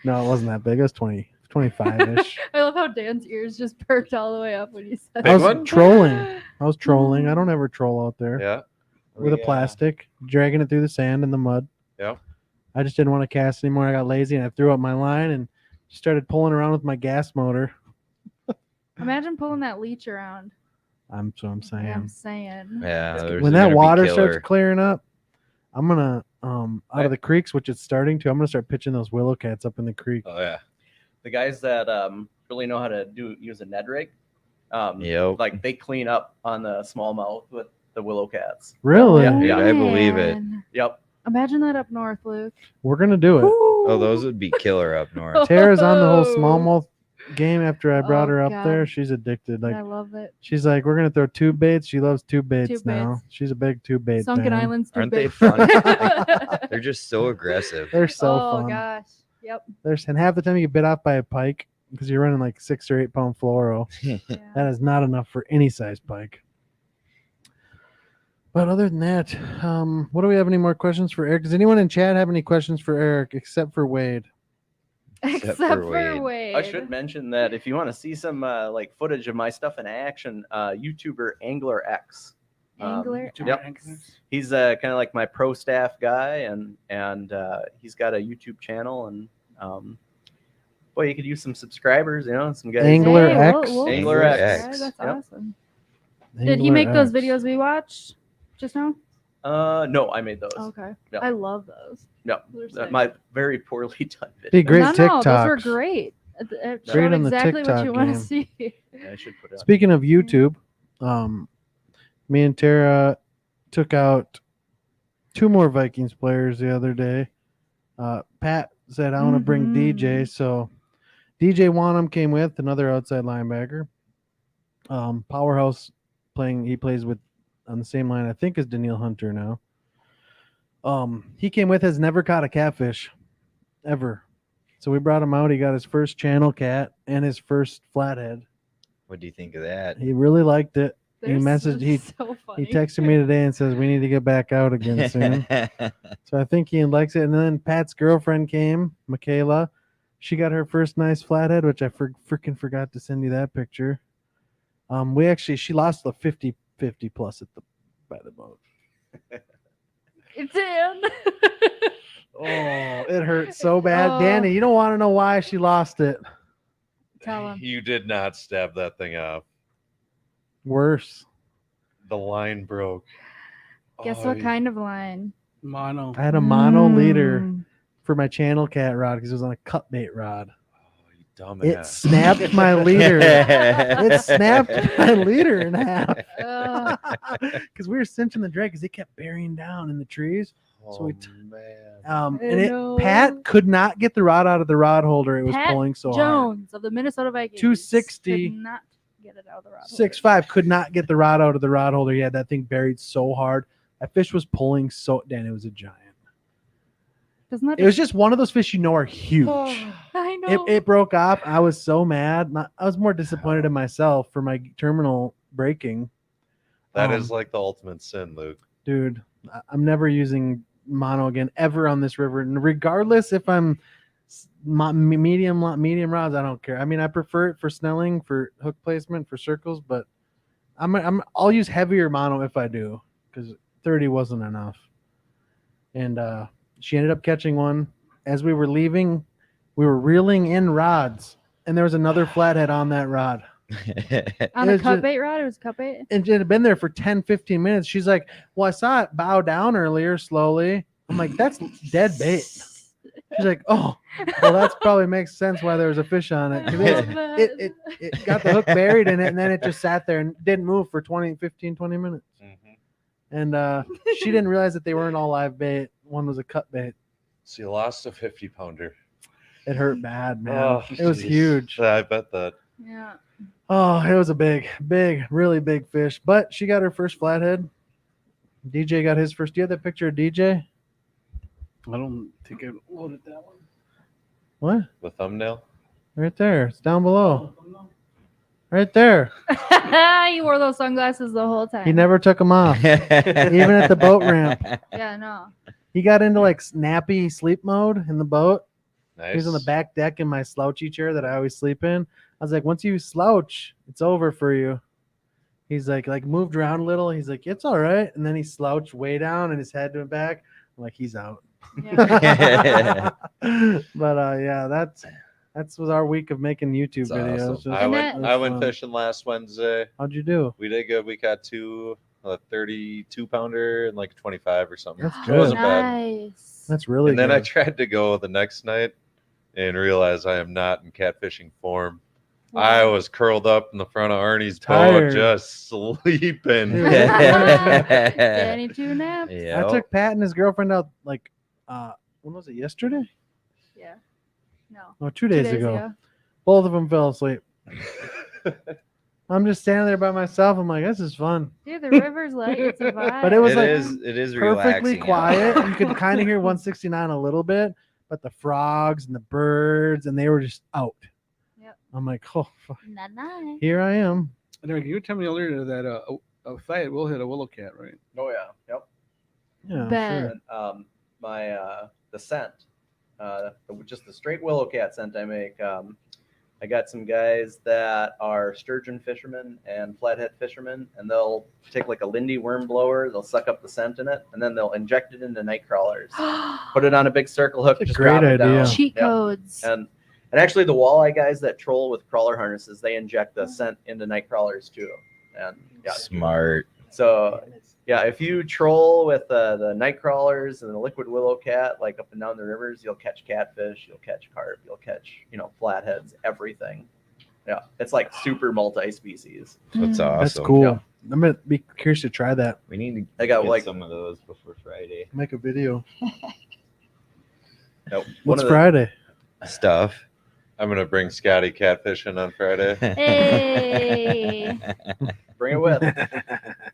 No, it wasn't that big. It was 25-ish. I love how Dan's ears just perked all the way up when you said Big I was one? trolling. I was trolling. I don't ever troll out there Yeah. with a Yeah. plastic, dragging it through the sand and the mud. Yeah. I just didn't want to cast anymore. I got lazy and I threw up my line and started pulling around with my gas motor. Imagine pulling that leech around. I'm saying. I'm saying. Yeah. there's When gonna that be water killer. starts clearing up, I'm gonna out of the creeks, which it's starting to. I'm gonna start pitching those willowcats up in the creek. Oh yeah. The guys that really know how to use a Ned rig, Yep. like they clean up on the smallmouth with the willowcats. Really? Yeah. Dude, I believe it. Man. Yep. Imagine that up north, Luke. We're gonna do it. Oh, those would be killer up north. Tara's on the whole Oh. smallmouth game after I brought Oh, her up God. there. She's addicted. Like I love it. she's like, we're gonna throw tube baits. She loves tube baits Tube now. baits. She's a big tube bait Sunken fan. Islands too Aren't they big. fun? They're just so aggressive. They're so oh fun. gosh. Yep. And half the time you get bit off by a pike because you're running like 6 or 8 pound fluoro. Yeah. That is not enough for any size pike. But other than that, what do we have any more questions for Eric? Does anyone in chat have any questions for Eric except for Wade? Except for for Wade. Wade. I should mention that if you want to see some like footage of my stuff in action, YouTuber Angler X. Angler. Yep. He's kind of like my pro staff guy, and he's got a YouTube channel, and boy, you could use some subscribers, you know, some guys. Angler Hey, X? Angler X. That's Yep. awesome. Did he make those videos we watched just now? No, I made those. Okay. Yeah. I love those. No, They're sick. my very poorly done video. Be great no, TikToks. those were great. It Great showed on the exactly what TikTok you want to game. see. Yeah, I should put it on. Speaking of YouTube, me and Tara took out 2 more Vikings players the other day. Pat said, I want to bring DJ. So DJ Wanham came with, another outside linebacker. Powerhouse he plays with on the same line, I think, as Daniil Hunter now. He came with, has never caught a catfish ever. So we brought him out. He got his first channel cat and his first flathead. What do you think of that? He really liked it. They're so funny. He texted me today and says we need to get back out again soon. So I think he likes it. And then Pat's girlfriend came, Michaela. She got her first nice flathead, which I freaking forgot to send you that picture. She lost the 50 plus by the boat. It's in. Oh, it hurt so bad. Oh. Danny, you don't want to know why she lost it. Tell him. You did not stab that thing off. Worse. The line broke. Guess Oh, what kind of line? Mono. I had a mono leader Mm. for my channel cat rod because it was on a cut bait rod. Oh, you dumbass. It snapped my leader. It snapped my leader in half Ugh. because we were cinching the drag because it kept burying down in the trees. So we man. know. Pat could not get the rod out of the rod holder. It was Pat pulling so hard. Jones of the Minnesota Vikings. 260. Could not get it out of the rod. 6'5" could not get the rod out of the rod holder. He had that thing buried so hard. That fish was pulling so. Dan, it was a giant. Doesn't that It was just one of those fish are huge. I know. It broke off. I was so mad. I was more disappointed in myself for my terminal breaking. That is like the ultimate sin, Luke. Dude, I'm never using mono again ever on this river. And regardless if I'm medium rods, I don't care. I mean, I prefer it for snelling, for hook placement, for circles, but I'll use heavier mono if I do because 30 wasn't enough. And she ended up catching one. As we were leaving, we were reeling in rods, and there was another flathead on that rod. On it a was cut just- bait rod? It was cut bait? And it had been there for 10, 15 minutes. She's like, well, I saw it bow down earlier slowly. I'm like, that's dead bait. She's like, oh, well, that's probably makes sense why there was a fish on it. 'Cause it got the hook buried in it, and then it just sat there and didn't move for 15, 20 minutes. And she didn't realize that they weren't all live bait. One was a cut bait. So you lost a 50-pounder. It hurt bad, man. Oh, it was geez. huge. I bet that. Yeah. Oh, it was a big, really big fish. But she got her first flathead. DJ got his first. Do you have that picture of DJ? I don't think I loaded that one. What? The thumbnail? Right there. It's down below. Right there. You wore those sunglasses the whole time. He never took them off. Even at the boat ramp. Yeah, no. He got into like snappy sleep mode in the boat. Nice. He was on the back deck in my slouchy chair that I always sleep in. I was like, once you slouch, it's over for you. He's like moved around a little. He's like, it's all right. And then he slouched way down and his head went back. I'm like, he's out. Yeah. But yeah, that was our week of making YouTube That's videos. awesome. Just- I And went that- I went fun. fishing last Wednesday. How'd you do? We did good. We caught a 32-pounder and like a 25 or something. That's It good. wasn't bad. Nice. That's really And then good. I tried to go the next night and realized I am not in catfishing form. I was curled up in the front of Arnie's boat, Tired. just sleeping. Danny two naps. I took Pat and his girlfriend out like when was it, yesterday? Yeah. No. Oh, 2 days ago. Both of them fell asleep. I'm just standing there by myself. I'm like, this is fun. Dude, the river's like it's a vibe. But it was It like is perfectly relaxing. quiet. You could kind of hear 169 a little bit, but the frogs and the birds, and they were just out. Yep. I'm like, oh, fuck. Nice. Here I am. And Eric, you were telling me earlier that a flight will hit a willowcat, right? Oh yeah, yep. Yeah, Bet. sure. And, my the scent just the straight Willowcat scent I make. I got some guys that are sturgeon fishermen and flathead fishermen, and they'll take like a Lindy worm blower, they'll suck up the scent in it, and then they'll inject it into night crawlers. Put it on a big circle hook, That's a just drop great it down. idea. Cheat Yeah. codes. And actually, the walleye guys that troll with crawler harnesses, they inject the scent into night crawlers too. And yeah, Smart. so yeah, if you troll with the night crawlers and the liquid willowcat, like up and down the rivers, you'll catch catfish, you'll catch carp, you'll catch flatheads, everything. Yeah, it's like super multi-species. That's awesome. That's cool. Yeah. I'm gonna be curious to try that. We need to I got get like some of those before Friday. Make a video. one What's of the- Friday? Stuff. I'm gonna bring Scotty catfishing on Friday. Hey. Bring it with.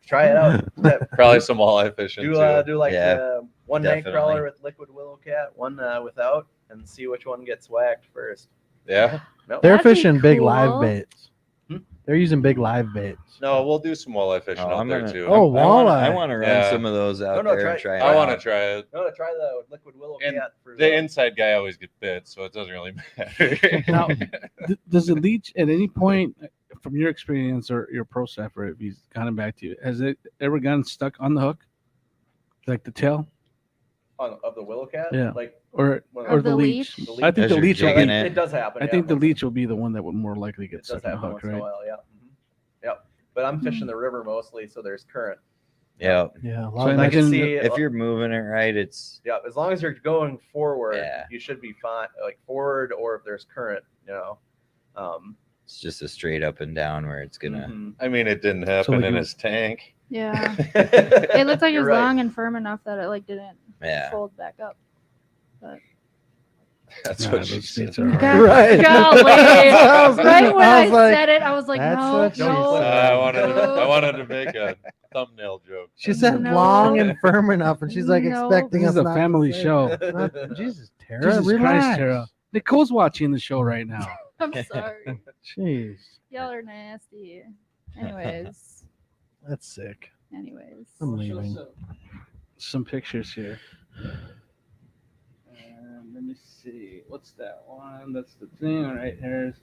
Try it out. Yeah, Probably some walleye fishing do too. do like Yeah, one night definitely. crawler with liquid willowcat, one without, and see which one gets whacked first. Yeah. No, They're That'd be fishing big cool. live baits. Hmm? They're using big live baits. No, we'll do some walleye fishing Oh, out I'm there gonna- too. Oh, I walleye. want to run Yeah. some of those out No, there and try it I want to out. try it. no, try the liquid willowcat And for The inside guy always gets bit, so it doesn't really matter. Now, does it leech at any point from your experience or your pro staff, or if he's gotten back to you, has it ever gotten stuck on the hook, like the tail, of the willowcat. Yeah. Like or Of or the the leech? leech? I think As the you're leech. Will jigging be, it. it does happen. I yeah, think the once- leech will be the one that would more likely get It stuck does on the happen hook, once in a right? while, yeah. Yep. But I'm fishing the river mostly, so there's current. Yeah. Yeah, a So lot I of I can imagine see If you're moving it right, it's yeah, as long as you're going forward, Yeah. you should be fine. Like forward, or if there's current, it's just a straight up and down where it's gonna. mhm. I mean, it didn't happen like in you- his tank. Yeah. It looked like it You're was right. long and firm enough that it like didn't Yeah. fold back up. That's Nah, what those she states said. are hard. God, Right. golly. I was- Right when I I, was like, said it, I was like, that's no, what she no. said. I wanted to make a thumbnail joke. She said No. long and firm enough, and she's like No. expecting This us is a not to family say it. show. Not- Jesus, Tara, Jesus relax. Christ, Tara. Nicole's watching the show right now. I'm sorry. Jeez, Y'all are nasty. Anyways. that's sick. Anyways. I'm leaving. Some pictures here. Let me see. What's that one? That's the thing. All right, here's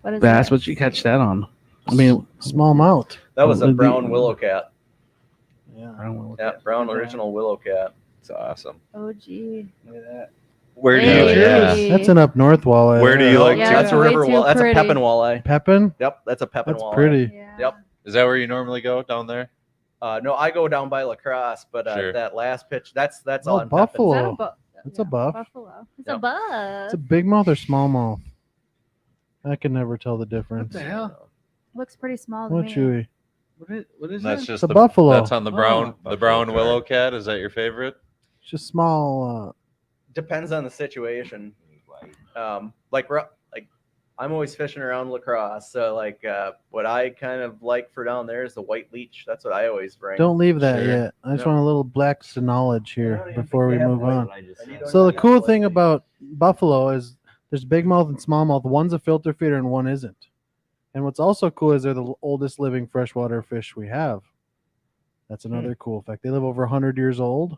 What is bass. that? What'd you catch that on? I mean, Smallmouth. That was a Would be- brown willowcat. Yeah. I don't know. Yeah, brown original willowcat. It's awesome. Oh, gee. Look at that. Where do Hey. you? Yeah. Hey. That's an up north walleye. Where do you like Yeah, to? That's a way river too walleye. That's a pretty. pepin walleye. Pepin? Yep, that's a pepin That's walleye. pretty. Yeah. Yep. Is that where you normally go down there? No, I go down by La Crosse, but Sure. that last pitch, that's Oh, on buffalo. Is that Whoa. a buff? That's a buff. Buffalo. It's Yep. a buff. It's a big mouth or smallmouth? I can never tell the What difference. the hell? Looks pretty small to What me. Chewy? What is That's that? just It's a buffalo. That's on the brown, Oh, the brown buffalo willow cat. Is that your favorite? It's just small. Depends on the situation. Like I'm always fishing around La Crosse, so what I kind of like for down there is the white leech. That's what I always bring. Don't leave that Sure. yet. I just No. want a little black knowledge I here don't even before we think they have move white. on. I need So the to- cool thing about buffalo is there's big mouth and smallmouth. One's a filter feeder and one isn't. And what's also cool is they're the oldest living freshwater fish we have. That's another cool fact. They live over 100 years old.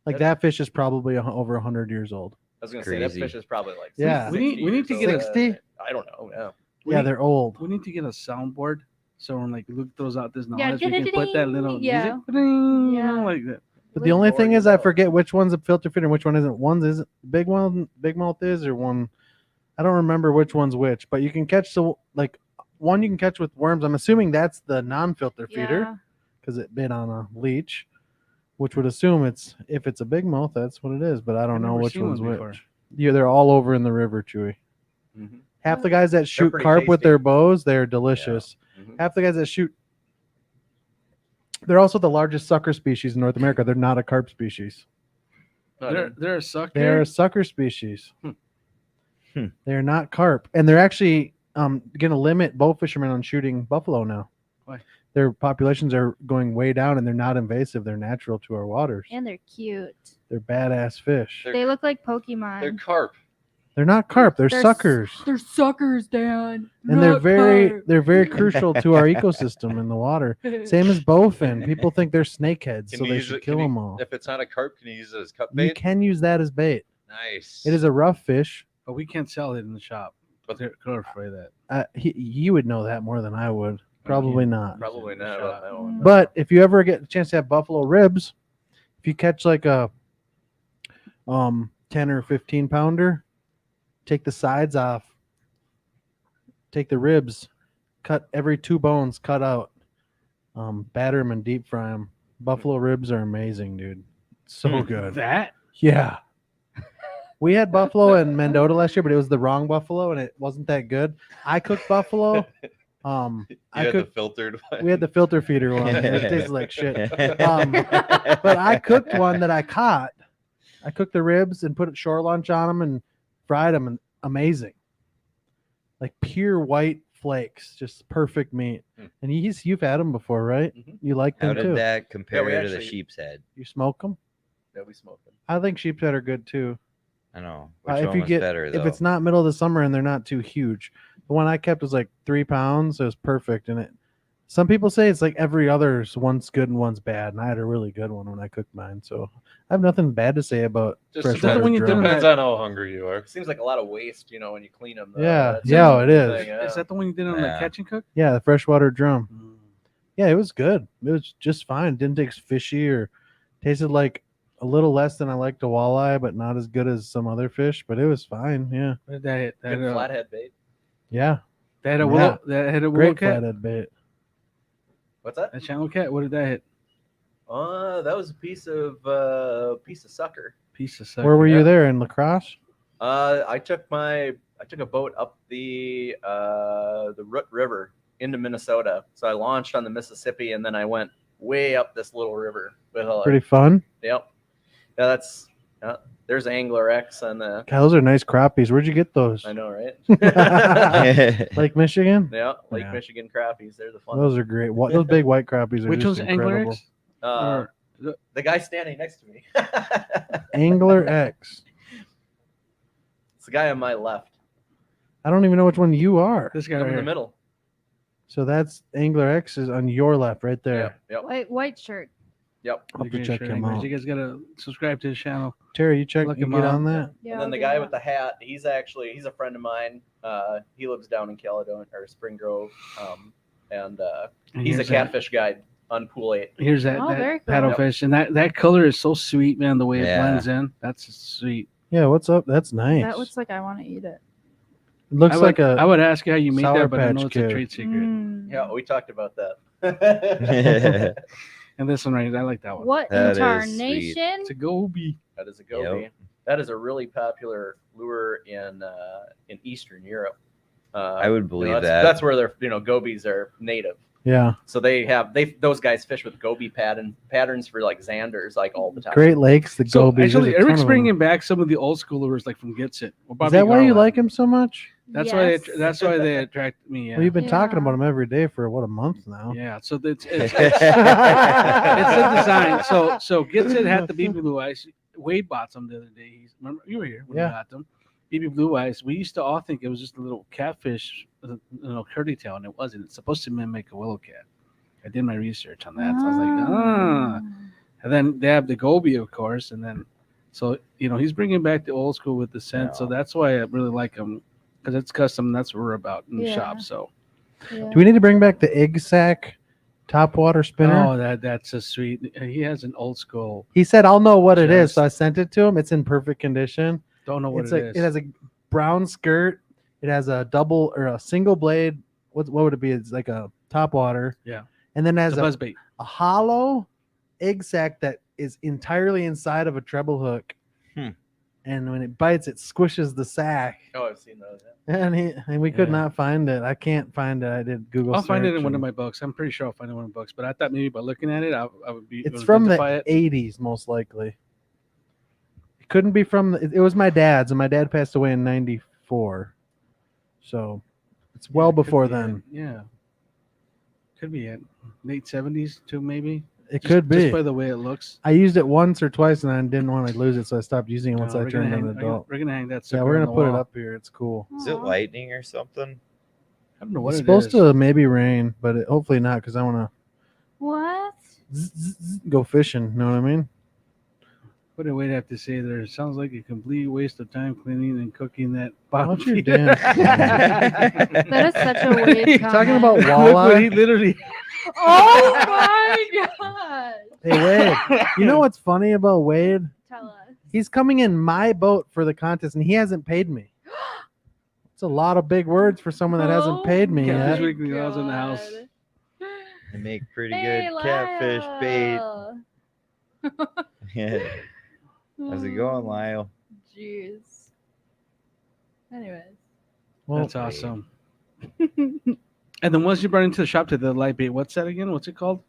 Like that fish is probably over 100 years old. I was gonna say that Crazy. fish is probably like Yeah. We need to get a 60? I don't know. Yeah. We Yeah, need- they're old. We need to get a soundboard. So when Luke throws out this Yeah, knowledge, we can put that little yeah. music, you Yeah. know, like that. But the only Or thing you is I know. forget which one's a filter feeder and which one isn't. One's is big one, big mouth is, or one. I don't remember which one's which. But you can catch one you can catch with worms. I'm assuming that's the non-filter feeder Yeah. because it bit on a leech, which would assume if it's a big mouth, that's what it is. But I don't I've know never which seen one one's before. which. Yeah, they're all over in the river, Chewy. Mhm. Half the guys that shoot pretty carp with tasty. their bows, they're delicious. Mhm. Half the guys that shoot, they're also the largest sucker species in North America. They're not a carp species. They're a sucker. They're a sucker species. Hmm. They're not carp, and they're actually going to limit bow fishermen on shooting buffalo now. Why? Their populations are going way down, and they're not invasive. They're natural to our waters. And they're cute. They're badass fish. They're- They look like Pokemon. They're carp. They're not carp. They're They're suckers, They're suckers, Dan. and they're very crucial to our ecosystem in the water. Same as bowfin. People think they're snakeheads, Can so you they use should it- kill can you- them all. If it's not a carp, can you use it as cut You bait? can use that as bait. Nice. It is a rough fish. But we can't sell it in the shop. But- They're clarify that. You would know that more than I would. Probably not. Probably in the not shop. about that one. But if you ever get a chance to have buffalo ribs, if you catch like a 10 or 15 pounder, take the sides off, take the ribs, cut every 2 bones, cut out, batter them and deep fry them. Buffalo ribs are amazing, dude. So good. That? Yeah. We had buffalo in Mendota last year, but it was the wrong buffalo and it wasn't that good. I cooked buffalo. You I had cooked. the filtered one. We had the filter feeder one. It tastes like shit. But I cooked one that I caught. I cooked the ribs and put shore lunch on them and fried them, and amazing. Like pure white flakes, just perfect meat. And you've had them before, right? Mhm. You like How them did too. that compare to the actually- sheep's head? You smoke them? Yeah, we smoked them. I think sheep's head are good too. I know. Which If one you was get better though? if it's not middle of the summer and they're not too huge, the one I kept was like 3 pounds. It was perfect, and it. Some people say it's like every other, one's good and one's bad, and I had a really good one when I cooked mine. So I have nothing bad to say about Just freshwater when you drum. did depends on how hungry you are. It seems like a lot of waste, when you clean them. Yeah, yeah, it is. Is that the one you did on the Yeah. catch and cook? Yeah, the freshwater drum. Mm. Yeah, it was good. It was just fine. Didn't taste fishy or tasted like a little less than I like the walleye, but not as good as some other fish. But it was fine. Yeah, What did that hit? That, Good flathead bait. yeah. that had a Yeah. willow. That had a willow Great cat. flathead bait. What's that? A channel cat. What did that hit? That was a piece of sucker. Piece of sucker. Where were you yeah. there in La Crosse? I took a boat up the Root River into Minnesota. So I launched on the Mississippi, and then I went way up this little river with a Pretty fun. Yep. Yeah, there's Angler X on the. God, those are nice crappies. Where'd you get those? I know, right? Lake Michigan. Yeah, Lake Yeah. Michigan crappies. They're the fun. Those are great. Those big white crappies are Which just one's Angler incredible. X? Uh, Or- the guy standing next to me. Angler X. It's the guy on my left. I don't even know which one you are. This guy I'm right in the here. middle. So that's Angler X is on your left, right there. Yep. White shirt. Yep. I'll have The to green check shirt him Anglers. out. You guys gotta subscribe to his channel. Terry, you check. Look You him get up. on that. Yeah, And then I'll the do guy that. with the hat, he's a friend of mine. He lives down in Caledonia or Spring Grove. And And he's a here's that- catfish guide on Pool 8. Here's that, Oh, very that cool. paddlefish, and that color is so sweet, man. The way it Yeah. blends in, that's sweet. Yeah, what's up? That's nice. That looks like I want to eat it. It looks I would, like a. I would ask you how you made Sour that, but I Patch know it's Kid. a trade secret. Mm. Yeah, we talked about that. And this one right, I like that one. What That is sweet. incarnation? It's a goby. That is a goby. Yep. That is a really popular lure in Eastern Europe. I would believe that's, that. That's where their gobies are native. Yeah, So those guys fish with goby patterns for like Xanders like all the time. Great Lakes, the So gobies. actually, there's a ton Eric's of them. bringing back some of the old school lures, like from Gets It. Or Is Bobby that why you Garland. like him so much? That's Yes. why. That's why they attract me. Yeah. Well, you've been talking Yeah. about him every day for what, a month now. Yeah. So it's the design. So Gets It had the BB Blue Eyes. Wade bought some the other day. Remember you were here when Yeah. we got them. BB Blue Eyes. We used to all think it was just a little catfish, curly tail, and it wasn't. It's supposed to mimic a willow cat. I did my research on that, so I was like, ah. And then they have the goby, of course, and then so he's bringing back the old school with the scent. So Yeah. that's why I really like him because it's custom. That's what we're about in the Yeah. shop. So Yeah. Do we need to bring back the egg sack top water spinner? oh, that's a sweet. He has an old school. He said, "I'll know what it is." Just- So I sent it to him. It's in perfect condition. Don't know what It's it like is. it has a brown skirt. It has a double or a single blade. What would it be? It's like a top water. Yeah. And then it has It's a buzz bait. a hollow egg sac that is entirely inside of a treble hook. Hmm. And when it bites, it squishes the sack. Oh, I've seen those. And we could Yeah. not find it. I can't find it. I did Google. I'll find it in search one of and- my books. I'm pretty sure I'll find it in one of my books. But I thought maybe by looking at it, I would be. It's from identify the it. 80s, most likely. It couldn't be from. It was my dad's, and my dad passed away in '94, so it's well Yeah, it could before be then. it. Yeah. Could be it. Late 70s too, maybe. It Just- could be. Just by the way it looks. I used it once or twice, and I didn't want to lose it, so I stopped using it once No, I we're gonna turned hang- an adult. We're gonna hang that. Yeah, sucker we're on gonna the put it wall. up here. It's cool. Is it Aw. lightning or something? I don't know what It's it supposed is. to maybe rain, but hopefully not, because I want What? to go fishing. You know what I mean? What do Wade have to say there? It sounds like a complete waste of time cleaning and cooking that What's bottom your feed. damn? That is such a Wade Talking comment. about Look what he walleye. literally. Oh my god! Hey Wade, you know what's funny about Wade? Tell us. He's coming in my boat for the contest, and he hasn't paid me. It's a lot of big words for someone that hasn't paid me Catfish yet. Weekly Laws in the house. They make pretty Hey, good catfish bait. Lyle. Yeah. How's it going, Lyle? Jeez. Anyways. Well, That's awesome. And then once you brought into the shop to the light bait, what's that again? What's it called?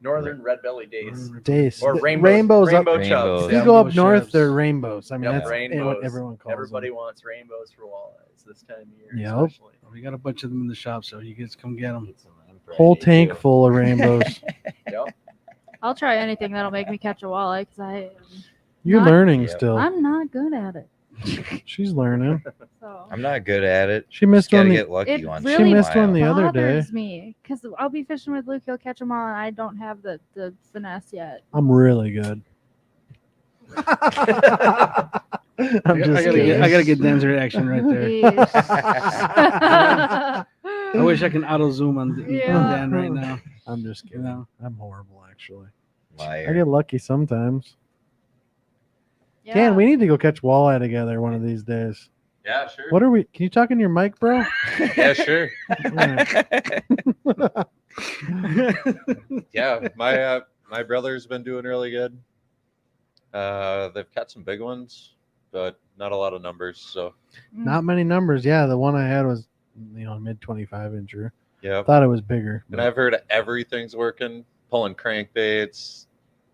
Northern red belly days. days. Or The rainbows. up. Rainbow Rainbows. chubs. If Yeah. you go up Rainbow north, chubs. they're rainbows. I mean, Yep, that's rainbows. what everyone calls Everybody them. wants rainbows for walleyes this time of year. Yep. Especially. We got a bunch of them in the shop, so you guys come get them. Get some on Whole Friday, tank too. full of rainbows. Yep. I'll try anything that'll make me catch a walleye because You're Not- learning Yep. still. I'm not good at it. She's learning. So I'm not good at it. She missed Just gotta one. get lucky it once. really in a missed one while. the other day. bothers me because I'll be fishing with Luke. He'll catch them all, and I don't have the finesse yet. I'm really good. I'm I just gotta kidding. get Dan's reaction right there. Yeesh. I wish I can auto zoom on Yeah. Dan right now. I'm just kidding. No. I'm horrible, actually. I Liar. get lucky sometimes. Yeah. Dan, we need to go catch walleye together one of these days. Yeah, sure. What are we? Can you talk in your mic, bro? Yeah, sure. Alright. Yeah, my brother's been doing really good. They've caught some big ones, but not a lot of numbers. So Not many numbers. Yeah, the one I had was, mid 25 incher. yeah, Thought it was bigger. and I've heard everything's working. Pulling crankbaits,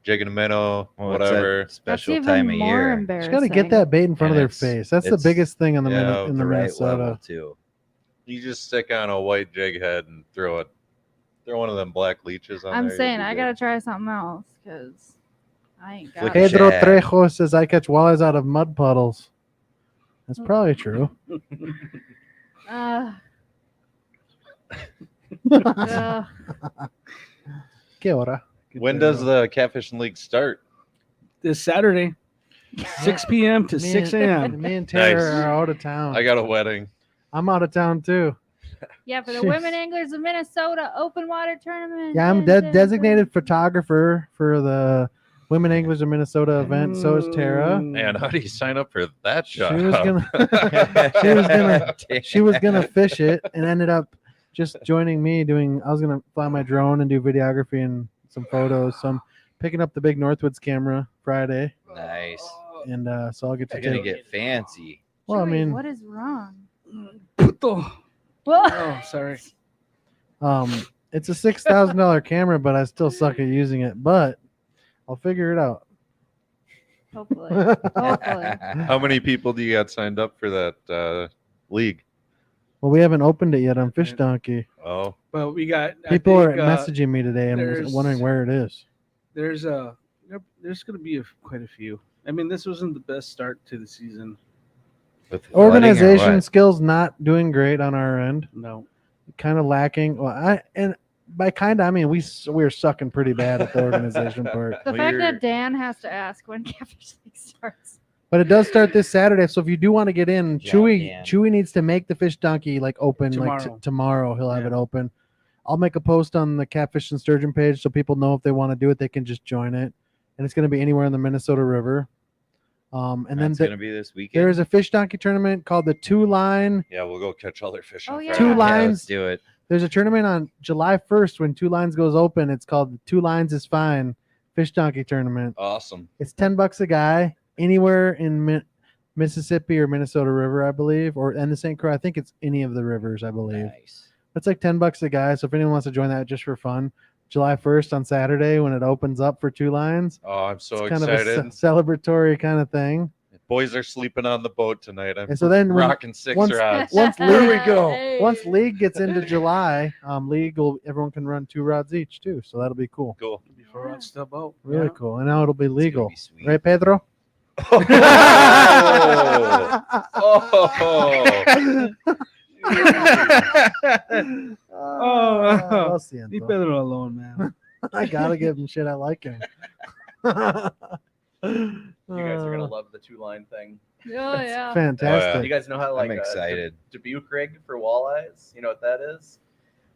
jigging a minnow, Well, it's that whatever. That's special even time of more year. Just embarrassing. got to get that bait in front And of their it's- face. That's the it's- biggest thing in the yeah, in the The right Minnesota. level too. You just stick on a white jig head and throw one of them black leeches on I'm there. saying you'll be I good. gotta try something else because I ain't got Look it. at Pedro Shad. Trejo says I catch walleyes out of mud puddles. That's probably true. Uh, Que hora? When does the Catfishing League start? This Saturday, 6 p.m. to 6 a.m. Me and Taylor Nice. are out of town. I got a wedding. I'm out of town too. yeah, for the Jeez. Women Anglers of Minnesota Open Water Tournament. Yeah, I'm designated photographer for the Women Anglers of Minnesota event. So is Tara. Man, how do you sign up for that job? She was gonna she was gonna fish it and ended up just joining me doing. I was gonna fly my drone and do videography and some photos. So I'm picking up the big Northwoods camera Friday, Nice. and so I'll get to You're gonna take. get fancy. Well, I mean, what is wrong? Puto. Well, Oh, sorry. it's a $6,000 camera, but I still suck at using it. But I'll figure it out. hopefully, hopefully. How many people do you got signed up for that league? Well, we haven't opened it yet on Fish Donkey. Oh, But we got People are think, messaging me today and there's- wondering where it is. There's going to be quite a few. I mean, this wasn't the best start to the season. With flooding or Organization what? skills not doing great on our end. No. Kind of lacking. Well, by kind of I mean we're sucking pretty bad at the organization part. The Well, fact you're- that Dan has to ask when Catfish League starts. But it does start this Saturday, so if you do want to get in, Yeah, Chewy man. Chewy needs to make the Fish Donkey open Tomorrow. tomorrow. He'll have Yeah. it open. I'll make a post on the Catfish and Sturgeon page so people know if they want to do it, they can just join it. And it's going to be anywhere in the Minnesota River. And then That's gonna be this weekend. there is a Fish Donkey tournament called the Two Line. yeah, we'll go catch other fish. Oh, on yeah. Friday. Two Yeah, lines. let's do it. There's a tournament on July 1st when Two Lines goes open. It's called Two Lines is Fine Fish Donkey Tournament. Awesome. It's $10 a guy anywhere in Mississippi or Minnesota River, I believe, or and the St. Croix. I think it's any of the rivers, I believe. Nice. It's like $10 a guy. So if anyone wants to join that just for fun, July 1st on Saturday when it opens up for Two Lines, Oh, I'm so it's kind excited. of a celebratory kind of thing. Boys are sleeping on the boat tonight. I'm And so then when- rocking six once- rods. Once There league we go. once league gets into July, everyone can run 2 rods each too. So that'll be cool. Cool. Before I step out. Really Yeah. cool. And now it'll be It's gonna legal. be sweet. Right, Pedro? Oh. Lo siento. Leave Pedro alone, man. I gotta give him shit. I like him. You guys are gonna love the 2-line thing. Oh yeah. Fantastic. You guys know how like I'm excited. Dubuque rig for walleyes? You know what that is?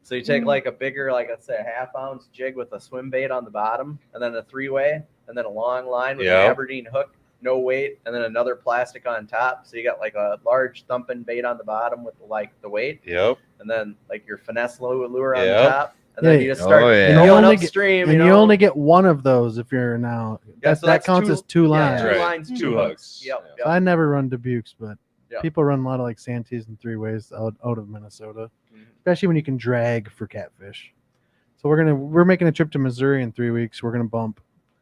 So you take like a bigger, like let's say a half-ounce jig with a swim bait on the bottom, and then a 3-way, and then a long line with an Aberdeen hook, no weight, and then another plastic on top. So you got like a large thumping bait on the bottom with like the weight, Yep. and then like your finesse lure on Yep. the top, and then Yeah. you just start And you going only get- upstream. And you you know? only get one of those if you're now. Yeah, so that that's counts two- as 2 yeah, lines. 2 Right. lines, 2 2 hooks. hooks. Yep. So I never run Dubuques, but Yeah. people run a lot of like Santees and 3-ways out of Minnesota, Mhm. especially when you can drag for catfish. So we're making a trip to Missouri in 3 weeks. We're gonna bump.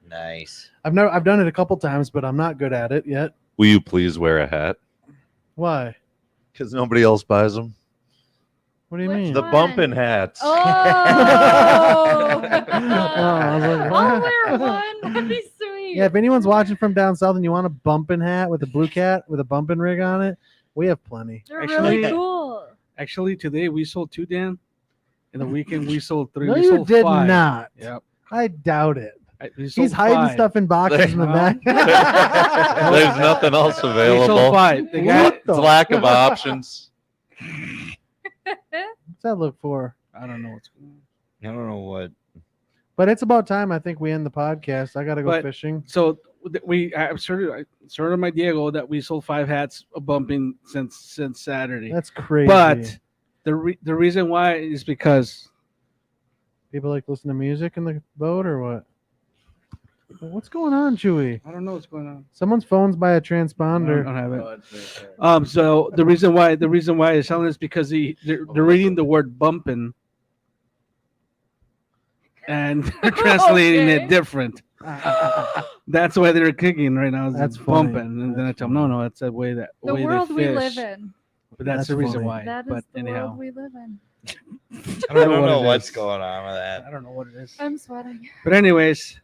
Nice. I've done it a couple times, but I'm not good at it yet. Will you please wear a hat? Why? Because nobody else buys them. What do you Which mean? The one? bumping hats. Oh. I was like, I'll what? wear one. That'd be sweet. Yeah, if anyone's watching from down south and you want a bumping hat with a blue cat with a bumping rig on it, we have plenty. They're Actually- really cool. Actually, today we sold 2, Dan. In the weekend we sold 3. No, we you sold did 5. not. Yep. I doubt it. We sold He's hiding 5. stuff in boxes in the back. There's nothing else We sold available. 5. The guy, What It's lack of options. What's that look for? I don't know what's going on. I don't know what. But it's about time I think we end the podcast. I gotta go But- fishing. So I started my Diego that we sold 5 hats of bumping since Saturday. That's crazy. But the reason why is because people like listen to music in the boat or what? What's going on, Chewy? I don't know what's going on. Someone's phone's by a I transponder. don't have it. Oh, it's right there. So the reason why it's selling is because they're reading the word bumping and they're translating Okay. it different. That's why they're kicking right now. That's That's funny. bumping, and then I That's tell them, no, that's the way that The way world they we fish. live in. But that's That's the reason funny. why. That is But the anyhow, world we live in. I don't what know it what's is. going on with that. I don't know what it is. I'm sweating. But anyways,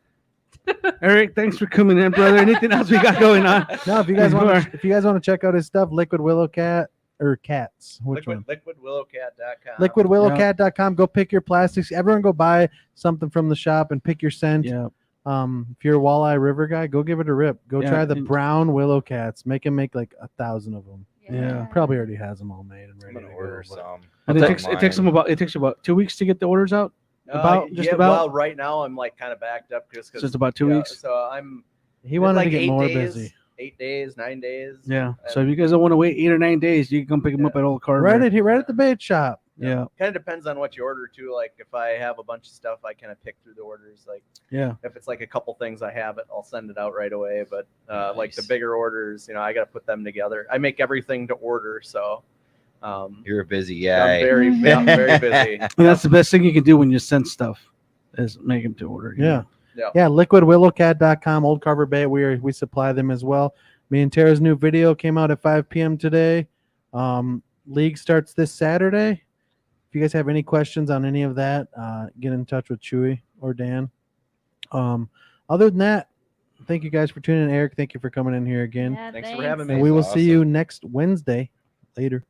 Eric, thanks for coming in, brother. Anything else we got going on? No, if you guys want to check out his stuff, Liquid Willowcat or Cats. Which one? LiquidWillowcat.com. LiquidWillowcat.com. Go pick your plastics. Everyone go buy something from the shop and pick your scent. Yeah. If you're a walleye river guy, go give it a rip. Go Yeah, try the and- brown willow cats. Make him make like 1,000 of them. Yeah. Probably already has them all made and I'm ready gonna to order go. but- some. And I'll it take takes mine. you about 2 weeks to get the orders out. About just about. Well, right now I'm like kind of backed up just because So it's about 2 weeks. So I'm He wanted like to get 8 more days, busy. 8 days, 9 days. Yeah. So if you guys don't want to wait 8 or 9 days, you can come pick them up at Old Carver. Right at the bait shop. Yeah. Kind of depends on what you order too. Like if I have a bunch of stuff, I kind of pick through the orders. Like Yeah. if it's like a couple things I have it, I'll send it out right away. But like the Nice. bigger orders, I got to put them together. I make everything to order, so You're a busy I'm guy. very, Mhm. I'm very busy. And that's the best thing you can do when you send stuff is make them to order. you Yeah. know? Yeah. LiquidWillowcat.com, Old Carver Bait. We supply them as well. Me and Tara's new video came out at 5 p.m. today. League starts this Saturday. If you guys have any questions on any of that, get in touch with Chewy or Dan. Other than that, thank you guys for tuning in. Eric, thank you for coming in here again. Yeah, Thanks for having me. And we will Awesome. see you next Wednesday. Later.